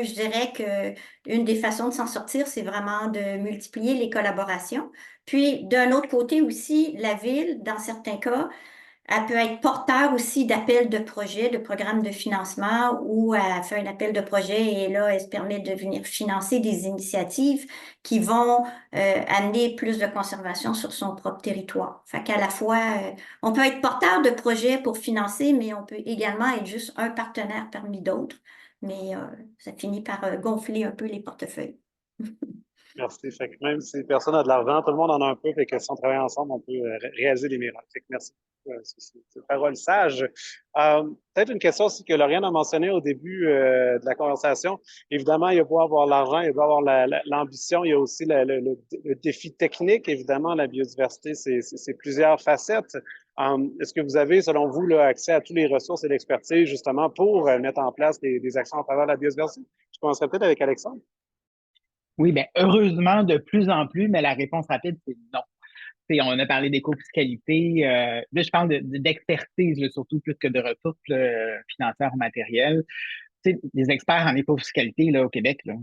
je dirais que une des façons de s'en sortir, c'est vraiment de multiplier les collaborations. Puis, d'un autre côté aussi, la ville, dans certains cas, elle peut être porteur aussi d'appels de projets, de programmes de financement, où elle fait un appel de projet et là, elle se permet de venir financer des initiatives qui vont amener plus de conservation sur son propre territoire. Fait qu'à la fois, on peut être porteur de projets pour financer, mais on peut également être juste un partenaire parmi d'autres. Mais ça finit par gonfler un peu les portefeuilles. Merci. Fait que même si personne n'a de l'argent, tout le monde en a un peu, fait que si on travaille ensemble, on peut réaliser des miracles. Fait que merci pour ces paroles sages. Peut-être une question aussi que Lauriane a mentionné au début de la conversation. Évidemment, il y a beau avoir l'argent, il y a beau avoir l'ambition, il y a aussi le défi technique. Évidemment, la biodiversité, c'est plusieurs facettes. Est-ce que vous avez, selon vous, là, accès à toutes les ressources et l'expertise justement pour mettre en place des actions en faveur de la biodiversité? Je commencerai peut-être avec Alexandre. Oui, bien, heureusement, de plus en plus, mais la réponse rapide, c'est non. T'sais, on a parlé d'éco-fiscalité. Là, je parle d'expertise, là, surtout plus que de ressources financières ou matérielles. Des experts en éco-fiscalité là, au Québec, là,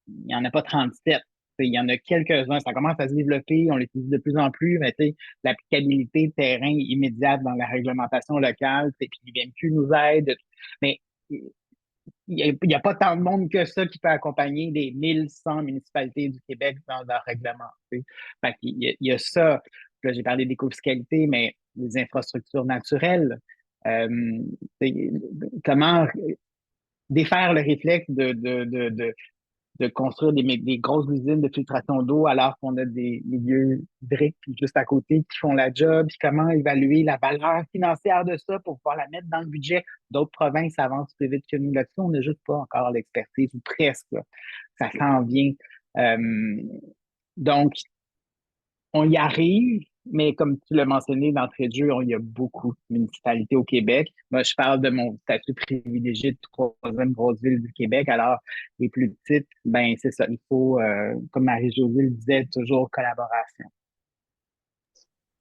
il n'y en a pas 37. Il y en a quelques-uns. Ça commence à se développer, on l'utilise de plus en plus, mais l'applicabilité terrain immédiate dans la réglementation locale, puis l'IVMQ nous aide. Mais il n'y a pas tant de monde que ça qui peut accompagner les 1100 municipalités du Québec dans leur règlement. Fait il y a ça. Là, j'ai parlé d'éco-fiscalité, mais les infrastructures naturelles. Comment défaire le réflexe de construire des grosses usines de filtration d'eau alors qu'on a des milieux hydriques juste à côté qui font la job, puis comment évaluer la valeur financière de ça pour pouvoir la mettre dans le budget. D'autres provinces avancent plus vite que nous là-dessus, on n'a juste pas encore l'expertise, ou presque, là. Ça s'en vient. Donc, on y arrive, mais comme tu l'as mentionné d'entrée de jeu, il y a beaucoup de municipalités au Québec. Moi, je parle de mon statut privilégié de troisième grosse ville du Québec. Alors, les plus petites, ben c'est ça. Il faut, comme Marie-Josée le disait, toujours collaboration.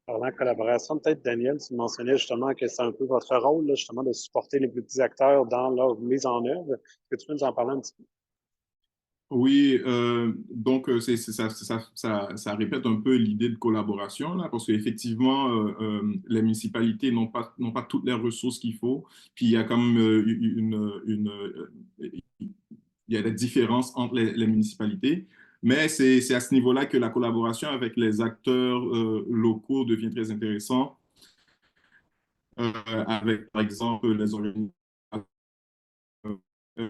Parlant de collaboration, peut-être Daniel, tu mentionnais justement que c'est un peu votre rôle, là, justement, de supporter les plus petits acteurs dans leur mise en œuvre. Est-ce que tu peux nous en parler un petit peu? Oui, donc ça répète un peu l'idée de collaboration, là, parce qu'effectivement, les municipalités n'ont pas toutes les ressources qu'il faut. Puis il y a quand même il y a des différences entre les municipalités. Mais c'est à ce niveau-là que la collaboration avec les acteurs locaux devient très intéressant, avec, par exemple, les organisations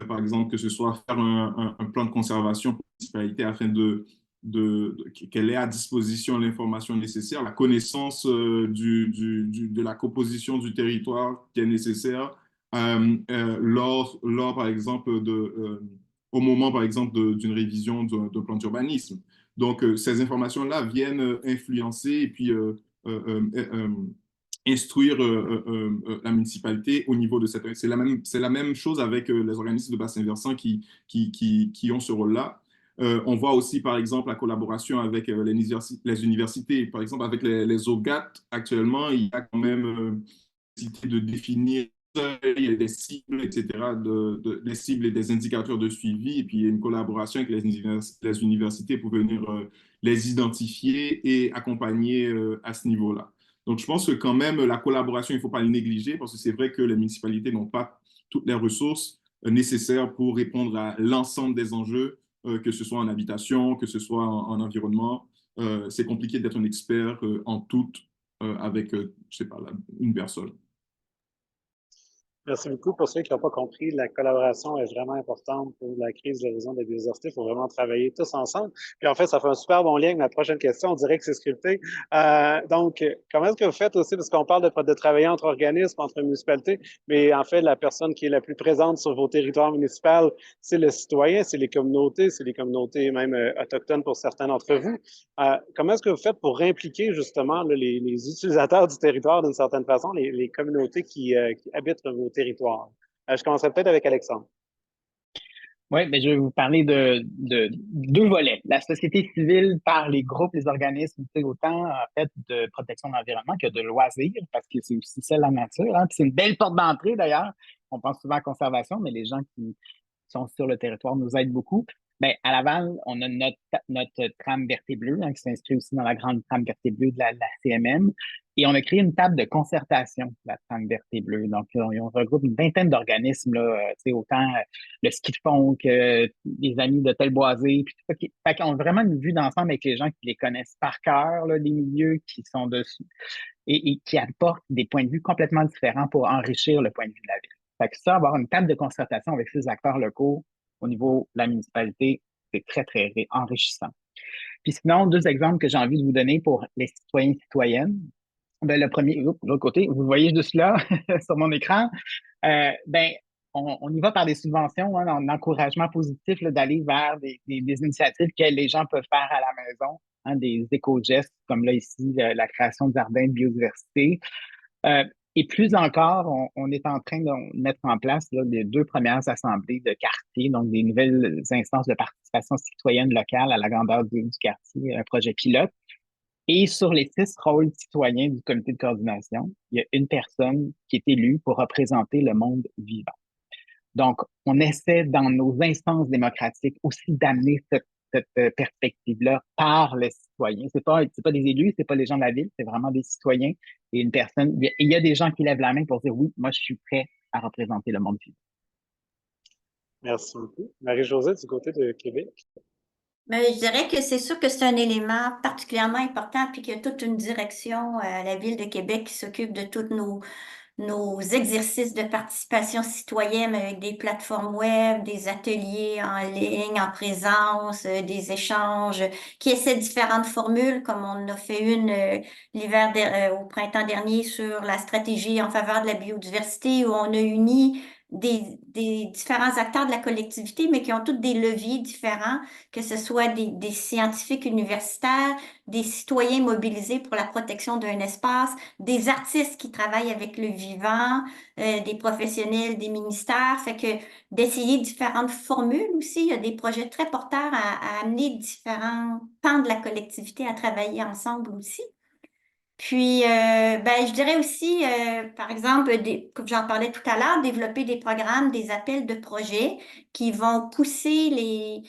par exemple, que ce soit faire un plan de conservation pour la municipalité afin qu'elle ait à disposition l'information nécessaire, la connaissance de la composition du territoire qui est nécessaire par exemple, au moment, par exemple, d'une révision d'un plan d'urbanisme. Donc, ces informations-là viennent influencer et puis instruire la municipalité au niveau de cette... C'est la même chose avec les organismes de bassin versant qui ont ce rôle-là. On voit aussi, par exemple, la collaboration avec les universités. Par exemple, avec les OGAT, actuellement, il y a quand même nécessité de définir des cibles, etc., des cibles et des indicateurs de suivi, et puis il y a une collaboration avec les universités pour venir les identifier et accompagner à ce niveau-là. Donc, je pense que quand même, la collaboration, il ne faut pas le négliger parce que c'est vrai que les municipalités n'ont pas toutes les ressources nécessaires pour répondre à l'ensemble des enjeux, que ce soit en habitation, que ce soit en environnement. C'est compliqué d'être un expert en tout avec, je sais pas, une personne. Merci beaucoup. Pour ceux qui n'ont pas compris, la collaboration est vraiment importante pour la crise de l'horizon de la biodiversité. Il faut vraiment travailler tous ensemble. Puis en fait, ça fait un super bon lien avec ma prochaine question. On dirait que c'est scripté. Donc, comment est-ce que vous faites aussi, parce qu'on parle de travailler entre organismes, entre municipalités, mais en fait, la personne qui est la plus présente sur vos territoires municipaux, c'est le citoyen, c'est les communautés même autochtones pour certains d'entre vous. Comment est-ce que vous faites pour impliquer justement là, les utilisateurs du territoire d'une certaine façon, les communautés qui habitent vos territoires? Je commencerai peut-être avec Alexandre. Oui, ben, je vais vous parler de deux volets. La société civile par les groupes, les organismes, autant en fait de protection de l'environnement que de loisirs, parce que c'est aussi ça la nature. Hein. Puis c'est une belle porte d'entrée d'ailleurs. On pense souvent à conservation, mais les gens qui sont sur le territoire nous aident beaucoup. Ben, à Laval, on a notre trame verte et bleue, hein, qui s'inscrit aussi dans la grande trame verte et bleue de la CMM. Et on a créé une table de concertation de la trame verte et bleue. Donc, on regroupe une vingtaine d'organismes, là, autant le ski de fond que les amis de Telboisé. Puis tout ça. Fait qu'on a vraiment une vue d'ensemble avec les gens qui les connaissent par cœur, là, les milieux qui sont dessus et qui apportent des points de vue complètement différents pour enrichir le point de vue de la ville. Fait que ça, avoir une table de concertation avec ces acteurs locaux au niveau de la municipalité, c'est très, très enrichissant. Puis sinon, deux exemples que j'ai envie de vous donner pour les citoyens et citoyennes. Ben, le premier, de l'autre côté, vous le voyez juste là, sur mon écran, ben, on y va par des subventions, hein, en encouragement positif d'aller vers des initiatives que les gens peuvent faire à la maison, hein, des éco-gestes, comme là ici, la création de jardins de biodiversité. Et plus encore, on est en train de mettre en place là, les deux premières assemblées de quartier, donc des nouvelles instances de participation citoyenne locale à la grandeur du quartier, un projet pilote. Et sur les 6 rôles citoyens du comité de coordination, il y a une personne qui est élue pour représenter le monde vivant. Donc, on essaie dans nos instances démocratiques aussi d'amener cette perspective-là par les citoyens. C'est pas des élus, c'est pas les gens de la ville, c'est vraiment des citoyens et une personne. Il y a des gens qui lèvent la main pour dire oui, moi je suis prêt à représenter le monde vivant. Merci beaucoup. Marie-Josée, du côté de Québec. Mais je dirais que c'est sûr que c'est un élément particulièrement important, puis qu'il y a toute une direction à la Ville de Québec qui s'occupe de tous nos exercices de participation citoyenne avec des plateformes web, des ateliers en ligne, en présence, des échanges, qui essaient différentes formules, comme on a fait une au printemps dernier sur la stratégie en faveur de la biodiversité, où on a uni des différents acteurs de la collectivité, mais qui ont tous des leviers différents, que ce soit des scientifiques universitaires, des citoyens mobilisés pour la protection d'un espace, des artistes qui travaillent avec le vivant, des professionnels des ministères. Fait que d'essayer différentes formules aussi. Il y a des projets très porteurs à amener différents pans de la collectivité à travailler ensemble aussi. Puis, je dirais aussi, par exemple, comme j'en parlais tout à l'heure, développer des programmes, des appels de projets qui vont pousser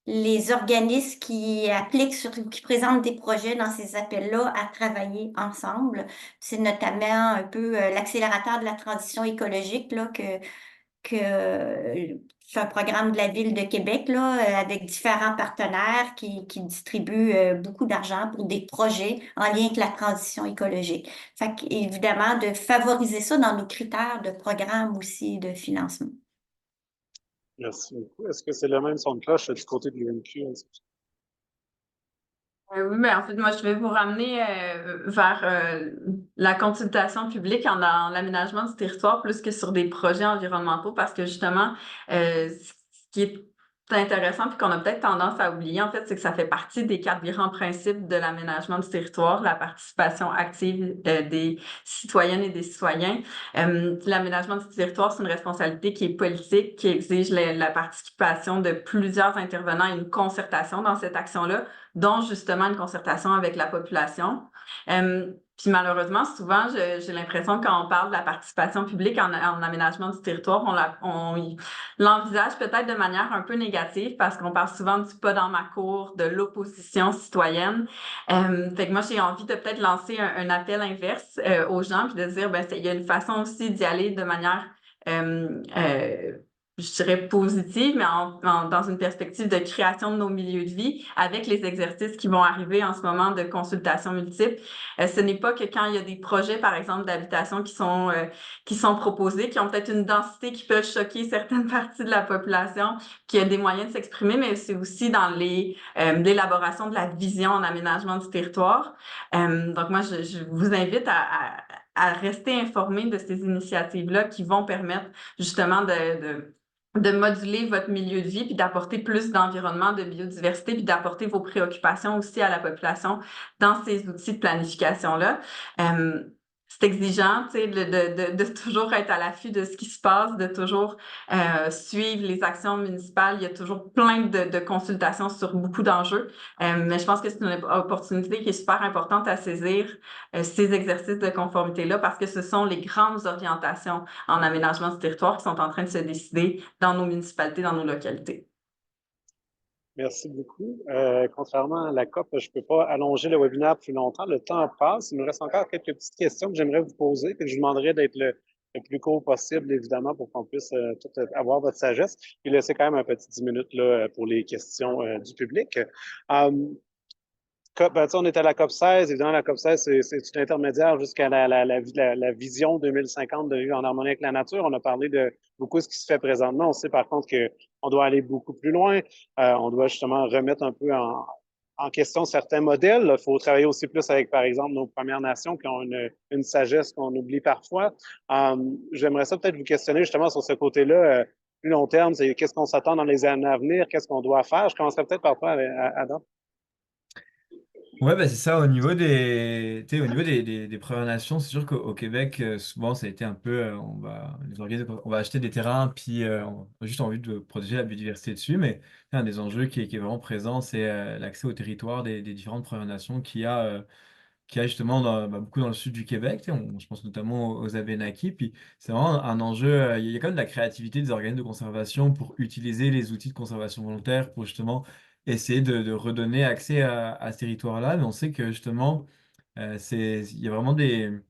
les organismes qui appliquent qui présentent des projets dans ces appels-là à travailler ensemble. C'est notamment un peu l'accélérateur de la transition écologique là, que c'est un programme de la Ville de Québec là, avec différents partenaires qui distribuent beaucoup d'argent pour des projets en lien avec la transition écologique. Fait que, évidemment, de favoriser ça dans nos critères de programme aussi de financement. Merci beaucoup. Est-ce que c'est le même son de cloche du côté de l'UMQ? Oui, mais en fait, moi, je vais vous ramener vers la consultation publique en l'aménagement du territoire plus que sur des projets environnementaux parce que justement, ce qui est intéressant puis qu'on a peut-être tendance à oublier, en fait, c'est que ça fait partie des 4 grands principes de l'aménagement du territoire, la participation active des citoyennes et des citoyens. L'aménagement du territoire, c'est une responsabilité qui est politique, qui exige la participation de plusieurs intervenants et une concertation dans cette action-là, dont justement une concertation avec la population. Puis malheureusement, souvent, j'ai l'impression que quand on parle de la participation publique en aménagement du territoire, on l'envisage peut-être de manière un peu négative parce qu'on parle souvent du pas dans ma cour, de l'opposition citoyenne. Fait que moi, j'ai envie de peut-être lancer un appel inverse aux gens puis de dire, il y a une façon aussi d'y aller de manière je dirais positive, mais dans une perspective de création de nos milieux de vie avec les exercices qui vont arriver en ce moment de consultation multiple. Ce n'est pas que quand il y a des projets, par exemple, d'habitation qui sont proposés, qui ont peut-être une densité qui peut choquer certaines parties de la population, qui a des moyens de s'exprimer, mais c'est aussi dans l'élaboration de la vision en aménagement du territoire. Donc moi, je vous invite à rester informés de ces initiatives-là qui vont permettre justement de moduler votre milieu de vie, puis d'apporter plus d'environnement, de biodiversité, puis d'apporter vos préoccupations aussi à la population dans ces outils de planification-là. C'est exigeant, tu sais, de toujours être à l'affût de ce qui se passe, de toujours suivre les actions municipales. Il y a toujours plein de consultations sur beaucoup d'enjeux, mais je pense que c'est une opportunité qui est super importante à saisir, ces exercices de conformité-là, parce que ce sont les grandes orientations en aménagement du territoire qui sont en train de se décider dans nos municipalités, dans nos localités. Merci beaucoup. Contrairement à la COP, je ne peux pas allonger le webinaire plus longtemps. Le temps passe. Il nous reste encore quelques petites questions que j'aimerais vous poser, que je vous demanderai d'être le plus court possible, évidemment, pour qu'on puisse tout avoir votre sagesse. Puis laisser quand même un petit 10 minutes là, pour les questions du public. On est à la COP 16. Évidemment, la COP 16, c'est un intermédiaire jusqu'à la vision 2050 de vue en harmonie avec la nature. On a parlé de beaucoup de ce qui se fait présentement. On sait par contre qu'on doit aller beaucoup plus loin. On doit justement remettre un peu en question certains modèles. Il faut travailler aussi plus avec, par exemple, nos Premières Nations qui ont une sagesse qu'on oublie parfois. J'aimerais ça peut-être vous questionner justement sur ce côté-là. Plus long terme, c'est qu'est-ce qu'on s'attend dans les années à venir, qu'est-ce qu'on doit faire. Je commencerai peut-être par toi, Adam. Ouais, c'est ça, tu sais, au niveau des Premières Nations, c'est sûr qu'au Québec, souvent, ça a été un peu, on va acheter des terrains, puis on a juste envie de protéger la biodiversité dessus, mais un des enjeux qui est vraiment présent, c'est l'accès au territoire des différentes Premières Nations qu'il y a justement beaucoup dans le sud du Québec, tu sais, je pense notamment aux Abénaquis, puis c'est vraiment un enjeu, il y a quand même de la créativité des organismes de conservation pour utiliser les outils de conservation volontaire pour justement essayer de redonner accès à ce territoire-là, mais on sait que justement, il y a vraiment tu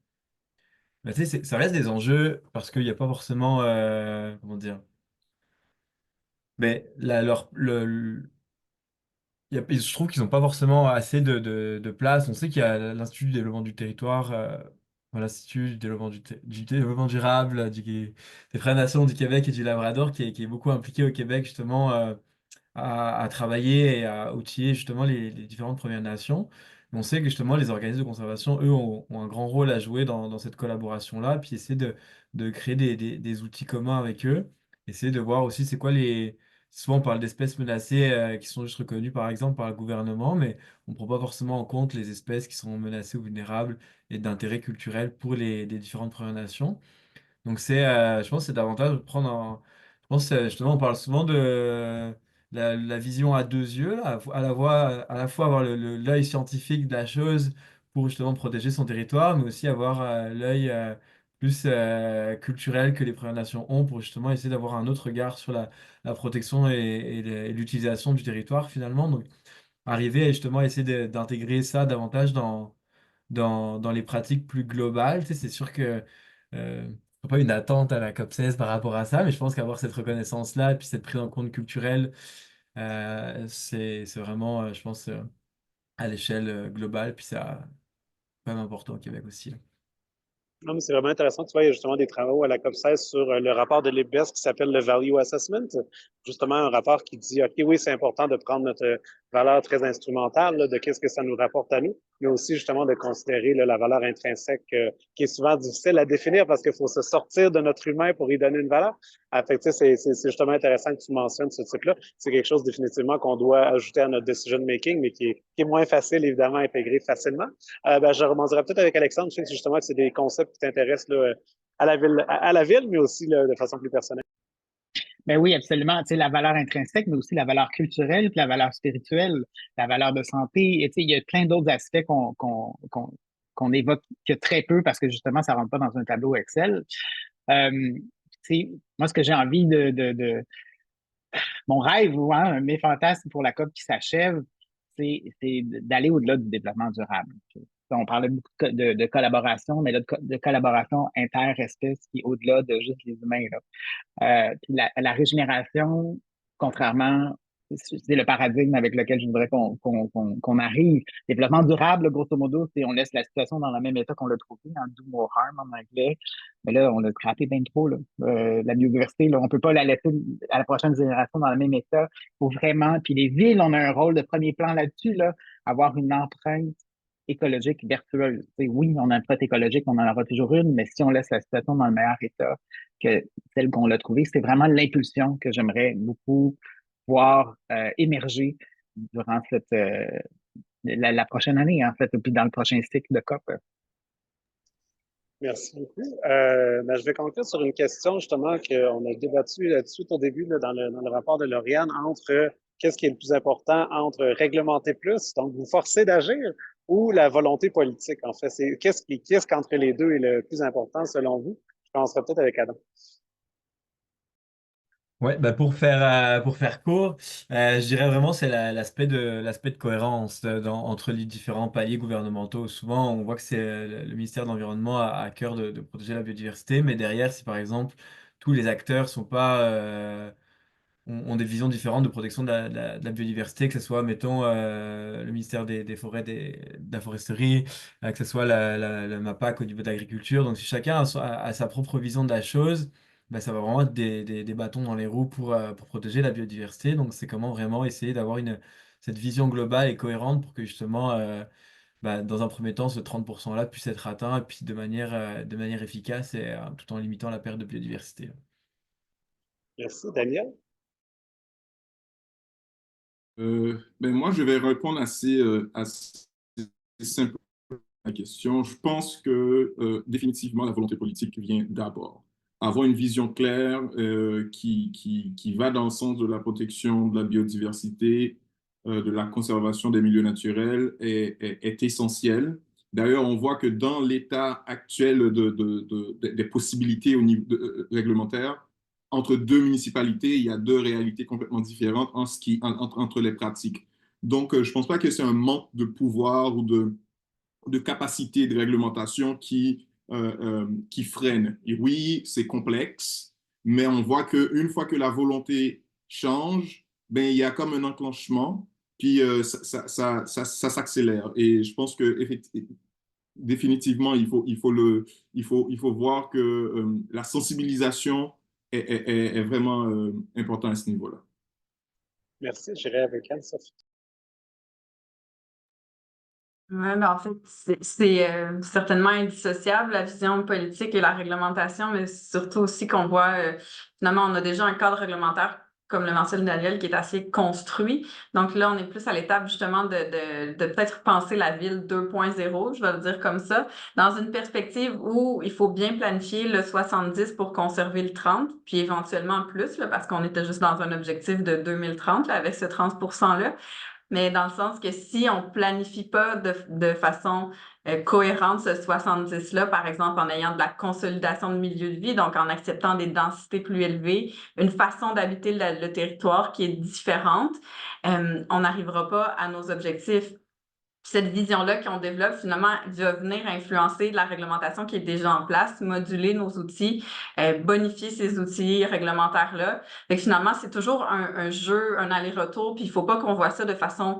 sais, ça reste des enjeux parce qu'il n'y a pas forcément, comment dire, mais je trouve qu'ils n'ont pas forcément assez de place. On sait qu'il y a l'Institut du développement du territoire, l'Institut du développement, du développement durable des Frères Nations du Québec et du Labrador qui est beaucoup impliqué au Québec justement à travailler et à outiller justement les différentes Premières Nations. Mais on sait que justement les organismes de conservation, eux, ont un grand rôle à jouer dans cette collaboration-là, puis essayer de créer des outils communs avec eux, essayer de voir aussi c'est quoi les... Souvent on parle d'espèces menacées qui sont juste reconnues par exemple par le gouvernement, mais on ne prend pas forcément en compte les espèces qui sont menacées ou vulnérables et d'intérêt culturel pour les différentes Premières Nations. Donc je pense que c'est davantage de prendre je pense justement on parle souvent de la vision à deux yeux, là, à la fois avoir l'œil scientifique de la chose pour justement protéger son territoire, mais aussi avoir l'œil plus culturel que les Premières Nations ont pour justement essayer d'avoir un autre regard sur la protection et l'utilisation du territoire finalement. Donc, arriver à justement essayer d'intégrer ça davantage dans les pratiques plus globales. Tu sais, c'est sûr que pas une attente à la COP16 par rapport à ça, mais je pense qu'avoir cette reconnaissance-là et puis cette prise en compte culturelle, c'est vraiment, je pense, à l'échelle globale, puis ça quand même important au Québec aussi, là. Non, mais c'est vraiment intéressant. Tu vois, il y a justement des travaux à la COP16 sur le rapport de l'IPBES qui s'appelle le Value Assessment. Justement, un rapport qui dit, OK, oui, c'est important de prendre notre valeur très instrumentale, là, de qu'est-ce que ça nous rapporte à nous, mais aussi justement de considérer là, la valeur intrinsèque qui est souvent difficile à définir parce qu'il faut se sortir de notre humain pour y donner une valeur. Fait que, tu sais, c'est justement intéressant que tu mentionnes ce type-là. C'est quelque chose définitivement qu'on doit ajouter à notre decision making, mais qui est moins facile, évidemment, à intégrer facilement. Je rebondirais peut-être avec Alexandre. Je sais que justement que c'est des concepts qui t'intéressent là, à la ville, mais aussi là, de façon plus personnelle. Ben oui, absolument. Tu sais, la valeur intrinsèque, mais aussi la valeur culturelle, puis la valeur spirituelle, la valeur de santé. Et tu sais, il y a plein d'autres aspects qu'on évoque que très peu parce que justement, ça rentre pas dans un tableau Excel. Tu sais, moi, ce que j'ai envie mon rêve ou hein, mes fantasmes pour la COP qui s'achève, c'est d'aller au-delà du développement durable. On parlait beaucoup de collaboration, mais là, de collaboration inter-espèces qui est au-delà de juste les humains, là. Puis la régénération, contrairement, c'est le paradigme avec lequel je voudrais qu'on arrive. Développement durable, grosso modo, c'est on laisse la situation dans le même état qu'on l'a trouvé, en do more harm en anglais. Mais là, on l'a scrappé bien trop, là. La biodiversité, là, on peut pas la laisser à la prochaine génération dans le même état. Il faut vraiment, puis les villes, on a un rôle de premier plan là-dessus, là, avoir une empreinte écologique vertueuse. Tu sais, oui, on a une empreinte écologique, on en aura toujours une, mais si on laisse la situation dans le meilleur état que celle qu'on l'a trouvée, c'est vraiment l'impulsion que j'aimerais beaucoup voir émerger durant la prochaine année, en fait, et puis dans le prochain cycle de COP. Merci beaucoup. Je vais conclure sur une question justement qu'on a débattu là-dessus au début là, dans le rapport de Lauriane entre qu'est-ce qui est le plus important entre réglementer plus, donc vous forcer d'agir, ou la volonté politique. En fait, c'est qu'est-ce qu'entre les deux est le plus important selon vous? Je commencerai peut-être avec Adam. Ouais, bah pour faire court, je dirais vraiment c'est l'aspect de cohérence entre les différents paliers gouvernementaux. Souvent, on voit que c'est le ministère de l'Environnement à cœur de protéger la biodiversité, mais derrière, si par exemple tous les acteurs sont pas ont des visions différentes de protection de la biodiversité, que ce soit, mettons, le ministère des Forêts, de la foresterie, que ce soit la MAPAC au niveau de l'agriculture. Donc, si chacun a sa propre vision de la chose, bah, ça va vraiment être des bâtons dans les roues pour protéger la biodiversité. Donc, c'est comment vraiment essayer d'avoir cette vision globale et cohérente pour que justement, bah, dans un premier temps, ce 30%-là puisse être atteint et puis de manière efficace et tout en limitant la perte de biodiversité. Merci, Daniel. Moi, je vais répondre assez simplement à la question. Je pense que définitivement, la volonté politique vient d'abord. Avoir une vision claire qui va dans le sens de la protection de la biodiversité, de la conservation des milieux naturels est essentiel. D'ailleurs, on voit que dans l'état actuel des possibilités au niveau réglementaire, entre deux municipalités, il y a deux réalités complètement différentes entre les pratiques. Donc, je ne pense pas que c'est un manque de pouvoir ou de capacité de réglementation qui freine. Et oui, c'est complexe, mais on voit qu'une fois que la volonté change, ben, il y a comme un enclenchement, puis ça s'accélère. Et je pense que définitivement, il faut voir que la sensibilisation est vraiment importante à ce niveau-là. Merci, j'irai avec Anne-Sophie. Ouais, ben en fait, c'est certainement indissociable, la vision politique et la réglementation, mais surtout aussi qu'on voit, finalement, on a déjà un cadre réglementaire, comme le mentionne Daniel, qui est assez construit. Donc là, on est plus à l'étape justement de peut-être penser la ville 2.0, je vais le dire comme ça, dans une perspective où il faut bien planifier le 70 pour conserver le 30, puis éventuellement plus, là, parce qu'on était juste dans un objectif de 2030 là, avec ce 30%-là. mais dans le sens que si on planifie pas de façon cohérente ce 70-là, par exemple en ayant de la consolidation de milieu de vie, donc en acceptant des densités plus élevées, une façon d'habiter le territoire qui est différente, on n'arrivera pas à nos objectifs. Cette vision-là qu'on développe, finalement, va venir influencer la réglementation qui est déjà en place, moduler nos outils, bonifier ces outils réglementaires-là. Fait que finalement, c'est toujours un jeu, un aller-retour, puis il faut pas qu'on voit ça de façon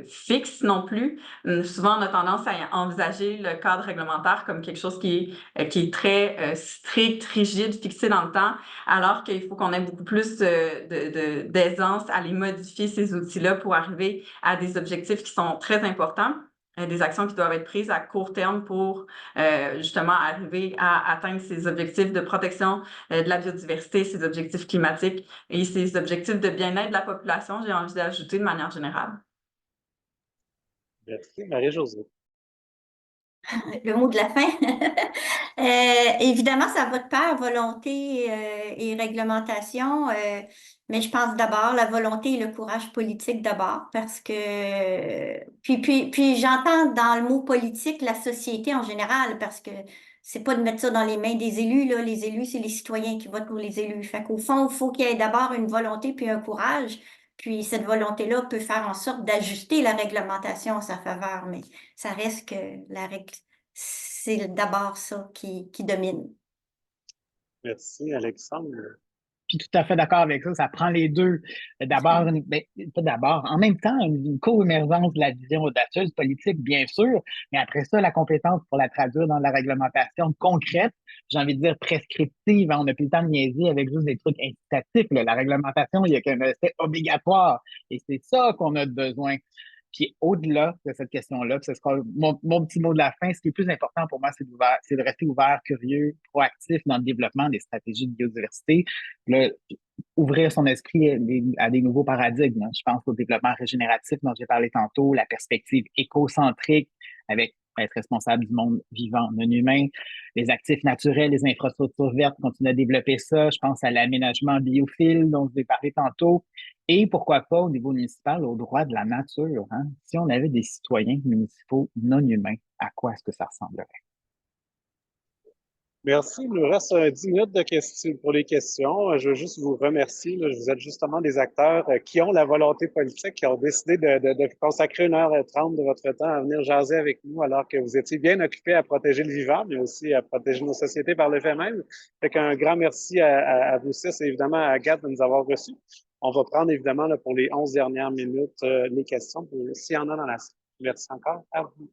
fixe non plus. Souvent, on a tendance à envisager le cadre réglementaire comme quelque chose qui est très strict, rigide, fixé dans le temps, alors qu'il faut qu'on ait beaucoup plus d'aisance à les modifier, ces outils-là, pour arriver à des objectifs qui sont très importants, des actions qui doivent être prises à court terme pour justement arriver à atteindre ces objectifs de protection de la biodiversité, ces objectifs climatiques et ces objectifs de bien-être de la population, j'ai envie d'ajouter de manière générale. Merci, Marie-Josée. Le mot de la fin. Évidemment, ça va de pair, volonté et réglementation, mais je pense d'abord la volonté et le courage politique d'abord, parce que puis j'entends dans le mot politique la société en général, parce que c'est pas de mettre ça dans les mains des élus, là. Les élus, c'est les citoyens qui votent pour les élus. Fait qu'au fond, il faut qu'il y ait d'abord une volonté puis un courage. Puis cette volonté-là peut faire en sorte d'ajuster la réglementation en sa faveur, mais ça reste que la règle, c'est d'abord ça qui domine. Merci, Alexandre. Puis tout à fait d'accord avec ça, ça prend les deux. D'abord, pas d'abord, en même temps, une co-émergence de la vision audacieuse politique, bien sûr, mais après ça, la compétence pour la traduire dans la réglementation concrète, j'ai envie de dire prescriptive. Hein, on n'a plus le temps de niaiser avec juste des trucs incitatifs. Là. La réglementation, il y a qu'un aspect obligatoire. Et c'est ça qu'on a besoin. Puis au-delà de cette question-là, ce sera mon petit mot de la fin, ce qui est plus important pour moi, c'est de rester ouvert, curieux, proactif dans le développement des stratégies de biodiversité. Là, ouvrir son esprit à des nouveaux paradigmes. Hein. Je pense au développement régénératif dont j'ai parlé tantôt, la perspective écocentrique avec être responsable du monde vivant non humain, les actifs naturels, les infrastructures vertes, continuer à développer ça. Je pense à l'aménagement biophile dont je vais parler tantôt. Et pourquoi pas au niveau municipal, au droit de la nature. Hein? Si on avait des citoyens municipaux non humains, à quoi est-ce que ça ressemblerait? Merci. Il nous reste 10 minutes de questions pour les questions. Je veux juste vous remercier. Là, vous êtes justement des acteurs qui ont la volonté politique, qui ont décidé de consacrer 1h30 de votre temps à venir jaser avec nous alors que vous étiez bien occupés à protéger le vivant, mais aussi à protéger nos sociétés par le fait même. Fait qu'un grand merci à vous six et évidemment à Agathe de nous avoir reçus. On va prendre évidemment là, pour les 11 dernières minutes les questions, s'il y en a dans la salle. Merci encore à vous.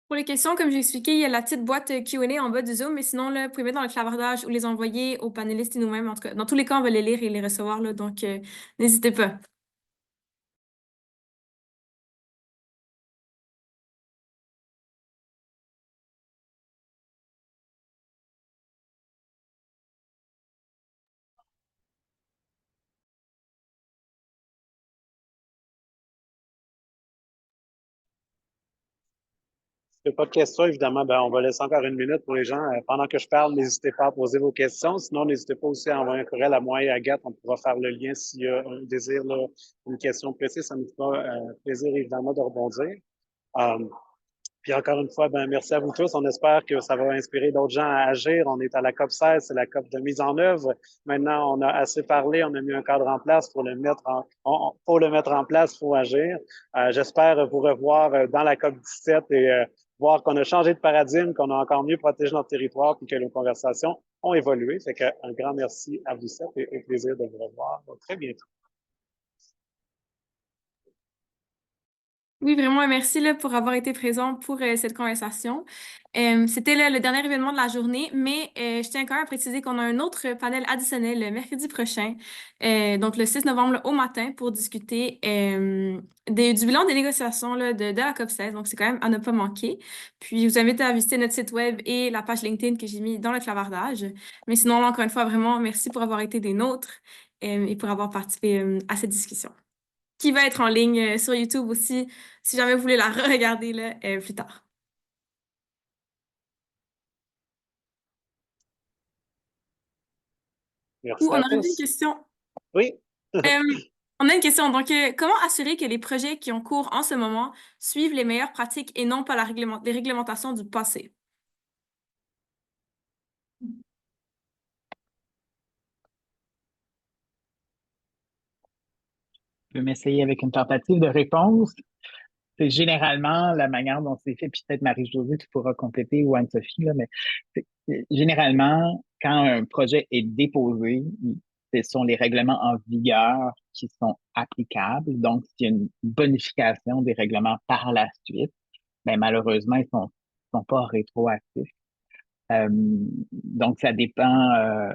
Pour les questions, comme j'ai expliqué, il y a la petite boîte Q&A en bas du Zoom, mais sinon, là, vous pouvez mettre dans le clavardage ou les envoyer aux panélistes et nous-mêmes. En tout cas, dans tous les cas, on va les lire et les recevoir, là, donc n'hésitez pas. Si pas de questions, évidemment, on va laisser encore une minute pour les gens. Pendant que je parle, n'hésitez pas à poser vos questions. Sinon, n'hésitez pas aussi à envoyer un courriel à moi et à Agathe. On pourra faire le lien s'il y a un désir, là, une question précise. Ça nous fera plaisir, évidemment, de rebondir. Puis encore une fois, merci à vous tous. On espère que ça va inspirer d'autres gens à agir. On est à la COP 16, c'est la COP de mise en œuvre. Maintenant, on a assez parlé, on a mis un cadre en place pour le mettre en place, il faut agir. J'espère vous revoir dans la COP 17 et voir qu'on a changé de paradigme, qu'on a encore mieux protégé notre territoire puis que nos conversations ont évolué. Fait qu'un grand merci à vous sept et au plaisir de vous revoir très bientôt. Oui, vraiment, merci là, pour avoir été présent pour cette conversation. C'était là, le dernier événement de la journée, mais je tiens quand même à préciser qu'on a un autre panel additionnel le mercredi prochain, donc le 6 novembre là, au matin, pour discuter du bilan des négociations là, de la COP 16. Donc, c'est quand même à ne pas manquer. Puis, je vous invite à visiter notre site web et la page LinkedIn que j'ai mis dans le clavardage. Mais sinon, là, encore une fois, vraiment, merci pour avoir été des nôtres et pour avoir participé à cette discussion, qui va être en ligne sur YouTube aussi, si jamais vous voulez la re-regarder là, plus tard. Merci On à a une tous. question. Oui. Euh, on a une question. Donc, comment assurer que les projets qui ont cours en ce moment suivent les meilleures pratiques et non pas les réglementations du passé? Je vais m'essayer avec une tentative de réponse. C'est généralement la manière dont c'est fait, puis peut-être Marie-Josée, tu pourras compléter, ou Anne-Sophie, là, mais généralement, quand un projet est déposé, ce sont les règlements en vigueur qui sont applicables. Donc, s'il y a une bonification des règlements par la suite, ben, malheureusement, ils sont pas rétroactifs. Euh, donc, ça dépend.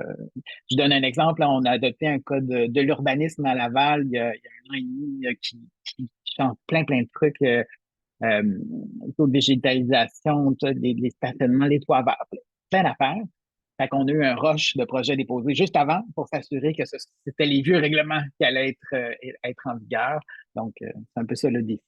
Je donne un exemple. Là, on a adopté un code de l'urbanisme à Laval il y a 1 an et demi qui change plein de trucs. Taux de végétalisation, les stationnements, les toits verts, plein d'affaires. Fait qu'on a eu un rush de projets déposés juste avant pour s'assurer que c'était les vieux règlements qui allaient être en vigueur. Donc, c'est un peu ça le défi.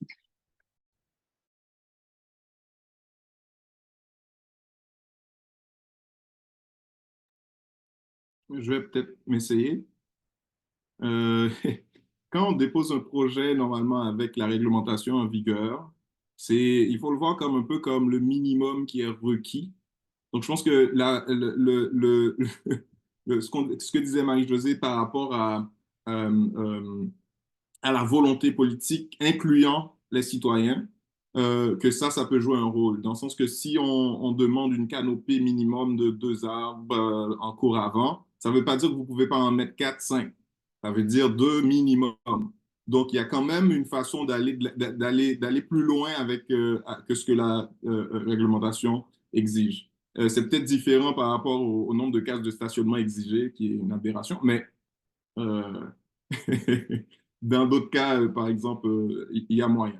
Je vais peut-être m'essayer. Euh, Quand on dépose un projet, normalement, avec la réglementation en vigueur, il faut le voir comme un peu comme le minimum qui est requis. Donc, je pense que ce que disait Marie-Josée par rapport euh, euh, à la volonté politique, incluant les citoyens, que ça peut jouer un rôle. Dans le sens que si on demande une canopée minimum de 2 arbres en cours avant, ça ne veut pas dire que vous ne pouvez pas en mettre 4, 5. Ça veut dire 2 minimum. Donc, il y a quand même une façon d'aller plus loin avec que ce que la réglementation exige. C'est peut-être différent par rapport au nombre de cases de stationnement exigées, qui est une aberration, mais euh, dans d'autres cas, par exemple, il y a moyen.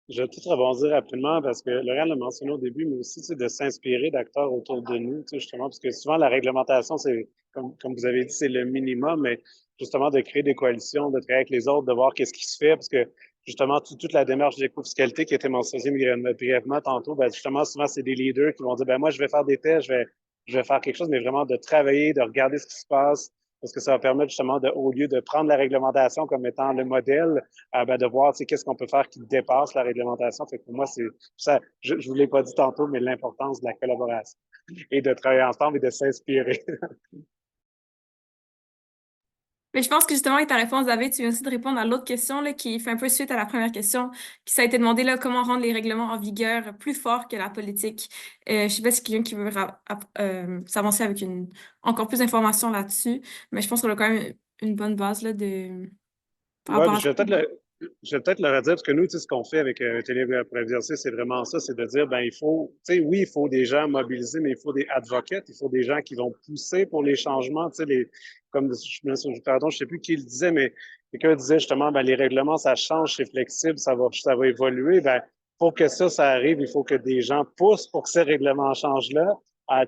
Je vais tout rebondir rapidement parce que Laurent l'a mentionné au début, mais aussi de s'inspirer d'acteurs autour de nous, justement, parce que souvent la réglementation, c'est, comme vous avez dit, c'est le minimum, mais justement de créer des coalitions, de travailler avec les autres, de voir qu'est-ce qui se fait, parce que justement, toute la démarche d'éco-fiscalité qui a été mentionnée brièvement tantôt, ben, justement, souvent, c'est des leaders qui vont dire, ben moi, je vais faire des tests, je vais faire quelque chose, mais vraiment de travailler, de regarder ce qui se passe, parce que ça va permettre justement, au lieu de prendre la réglementation comme étant le modèle, ben, de voir qu'est-ce qu'on peut faire qui dépasse la réglementation. Fait que pour moi, c'est ça. Je ne vous l'ai pas dit tantôt, mais l'importance de la collaboration et de travailler ensemble et de s'inspirer. Mais je pense que justement, avec ta réponse, David, tu viens aussi de répondre à l'autre question là, qui fait un peu suite à la première question, qui ça a été demandé là, comment rendre les règlements en vigueur plus forts que la politique. Je ne sais pas si quelqu'un qui veut s'avancer avec encore plus d'informations là-dessus, mais je pense qu'on a quand même une bonne base là, par Ouais, rapport puis à ça. je vais peut-être le redire, parce que nous, ce qu'on fait avec Télé pour exercer, c'est vraiment ça, c'est de dire, ben, il faut, oui, il faut des gens mobilisés, mais il faut des advocates, il faut des gens qui vont pousser pour les changements, comme, pardon, je sais plus qui le disait, mais quelqu'un disait justement, ben, les règlements, ça change, c'est flexible, ça va évoluer, ben, pour que ça arrive, il faut que des gens poussent pour que ces règlements changent-là.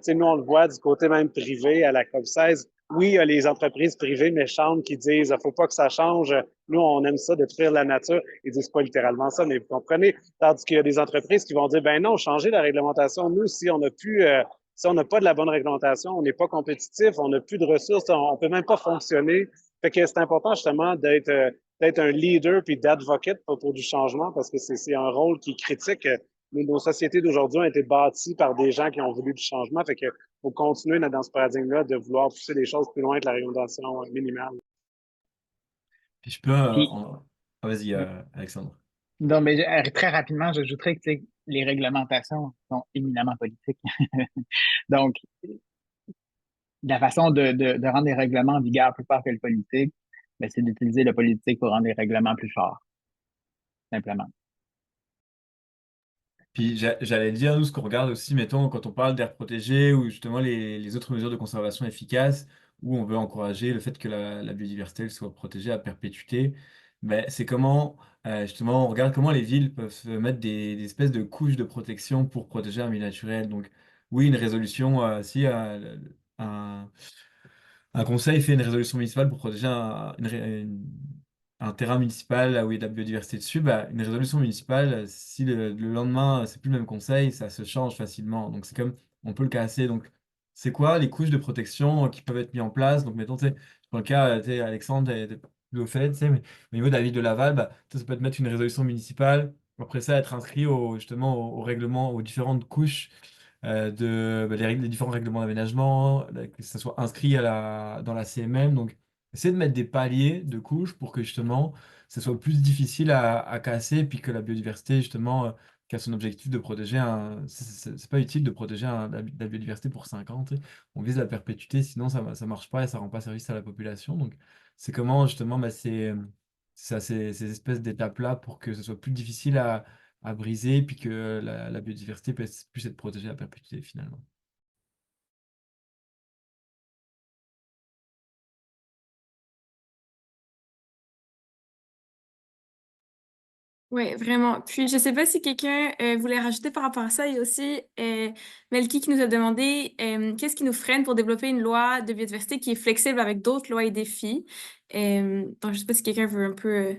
Nous, on le voit du côté même privé à la COP16. Oui, il y a les entreprises privées méchantes qui disent, faut pas que ça change. Nous, on aime ça, détruire la nature. Ils disent pas littéralement ça, mais vous comprenez. Tandis qu'il y a des entreprises qui vont dire, ben non, changer la réglementation. Nous, si on si on n'a pas de la bonne réglementation, on n'est pas compétitif, on n'a plus de ressources, on peut même pas fonctionner. Fait que c'est important justement d'être un leader puis d'advocate pour du changement parce que c'est un rôle qui est critique. Nos sociétés d'aujourd'hui ont été bâties par des gens qui ont voulu du changement. Fait que faut continuer dans ce paradigme-là de vouloir pousser les choses plus loin que la réglementation minimale. Puis je peux Puis, vas-y, Alexandre. donc, mais, très rapidement, j'ajouterais que les réglementations sont éminemment politiques. Donc, la façon de rendre les règlements en vigueur plus forts que le politique, ben, c'est d'utiliser le politique pour rendre les règlements plus forts, simplement. Puis j'allais dire, nous, ce qu'on regarde aussi, mettons, quand on parle d'air protégé ou justement les autres mesures de conservation efficaces, où on veut encourager le fait que la biodiversité elle soit protégée à perpétuité, ben, c'est comment, justement, on regarde comment les villes peuvent se mettre des espèces de couches de protection pour protéger un milieu naturel. Donc, oui, une résolution, si un conseil fait une résolution municipale pour protéger un terrain municipal là où il y a de la biodiversité dessus, bah, une résolution municipale, si le lendemain, c'est plus le même conseil, ça se change facilement. Donc, c'est comme, on peut le casser. Donc, c'est quoi les couches de protection qui peuvent être mises en place. Donc, mettons, tu sais, dans le cas, tu sais, Alexandre, t'es plus au fait, tu sais, mais au niveau de la ville de Laval, bah, ça peut être mettre une résolution municipale. Après ça, être inscrit justement au règlement, aux différentes couches les différents règlements d'aménagement, que ça soit inscrit dans la CMM. Donc, essayer de mettre des paliers de couches pour que justement, ça soit plus difficile à casser, puis que la biodiversité, justement, qui a son objectif de protéger c'est pas utile de protéger la biodiversité pour 5 ans, tu sais. On vise la perpétuité, sinon ça marche pas et ça rend pas service à la population. Donc, c'est comment justement ces espèces d'étapes-là pour que ce soit plus difficile à briser, puis que la biodiversité puisse être protégée à perpétuité finalement. Oui, vraiment. Puis, je ne sais pas si quelqu'un voulait rajouter par rapport à ça. Il y a aussi Melky qui nous a demandé qu'est-ce qui nous freine pour développer une loi de biodiversité qui est flexible avec d'autres lois et défis. Donc, je ne sais pas si quelqu'un veut un peu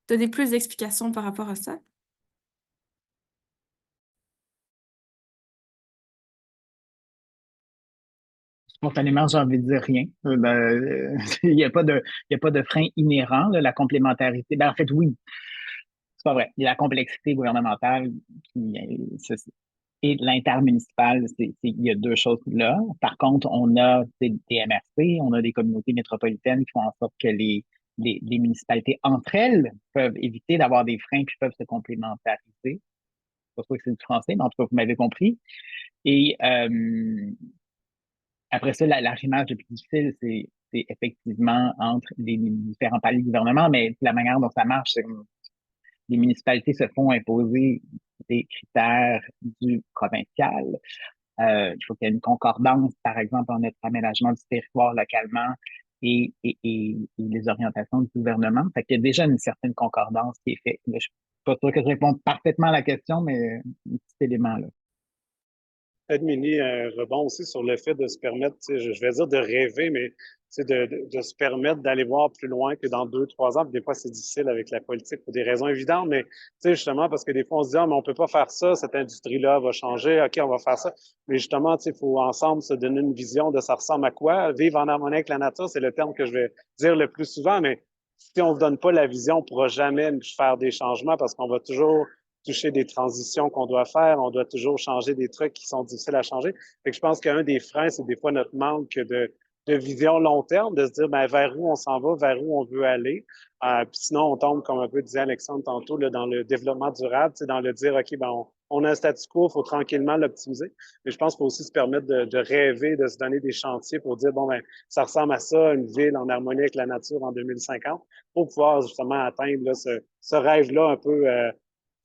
donner plus d'explications par rapport à ça. Spontanément, j'ai envie de dire rien. Il n'y a pas de frein inhérent, là, la complémentarité. Ben, en fait, oui, c'est pas vrai. Il y a la complexité gouvernementale et l'intermunicipal, il y a deux choses là. Par contre, on a des MRC, on a des communautés métropolitaines qui font en sorte que les municipalités entre elles peuvent éviter d'avoir des freins puis peuvent se complémentariser. C'est pas sûr que c'est du français, mais en tout cas, vous m'avez compris. Et après ça, l'arrimage le plus difficile, c'est effectivement entre les différents paliers de gouvernement, mais la manière dont ça marche, c'est que les municipalités se font imposer des critères du provincial. Il faut qu'il y ait une concordance, par exemple, dans notre aménagement du territoire localement et les orientations du gouvernement. Fait qu'il y a déjà une certaine concordance qui est faite. Je suis pas sûr que je réponde parfaitement à la question, mais un petit élément là. Peut-être, Mini, un rebond aussi sur le fait de se permettre, je vais dire de rêver, mais de se permettre d'aller voir plus loin que dans 2, 3 ans. Puis des fois, c'est difficile avec la politique pour des raisons évidentes, mais justement, parce que des fois, on se dit, ah, mais on peut pas faire ça, cette industrie-là va changer, OK, on va faire ça. Mais justement, il faut ensemble se donner une vision de ça ressemble à quoi. Vivre en harmonie avec la nature, c'est le terme que je vais dire le plus souvent, mais si on ne donne pas la vision, on ne pourra jamais faire des changements parce qu'on va toujours toucher des transitions qu'on doit faire, on doit toujours changer des trucs qui sont difficiles à changer. Fait que je pense qu'un des freins, c'est des fois notre manque de vision long terme, de se dire ben, vers où on s'en va, vers où on veut aller. Puis sinon, on tombe, comme un peu disait Alexandre tantôt, là, dans le développement durable, dans le dire, OK, ben, on a un statu quo, il faut tranquillement l'optimiser. Mais je pense qu'il faut aussi se permettre de rêver, de se donner des chantiers pour dire, bon, ben, ça ressemble à ça, une ville en harmonie avec la nature en 2050, pour pouvoir justement atteindre là, ce rêve-là un peu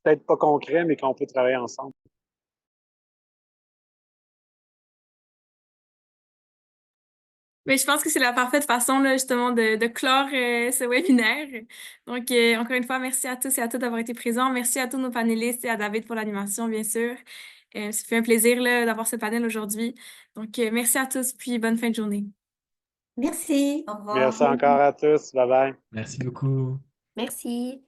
peut-être pas concret, mais qu'on peut travailler ensemble. Mais je pense que c'est la parfaite façon, là, justement, de clore ce webinaire. Donc, encore une fois, merci à tous et à toutes d'avoir été présents. Merci à tous nos panélistes et à David pour l'animation, bien sûr. Ça fait un plaisir là, d'avoir ce panel aujourd'hui. Donc, merci à tous, puis bonne fin de journée. Merci, au revoir. Merci encore à tous. Bye bye. Merci beaucoup. Merci.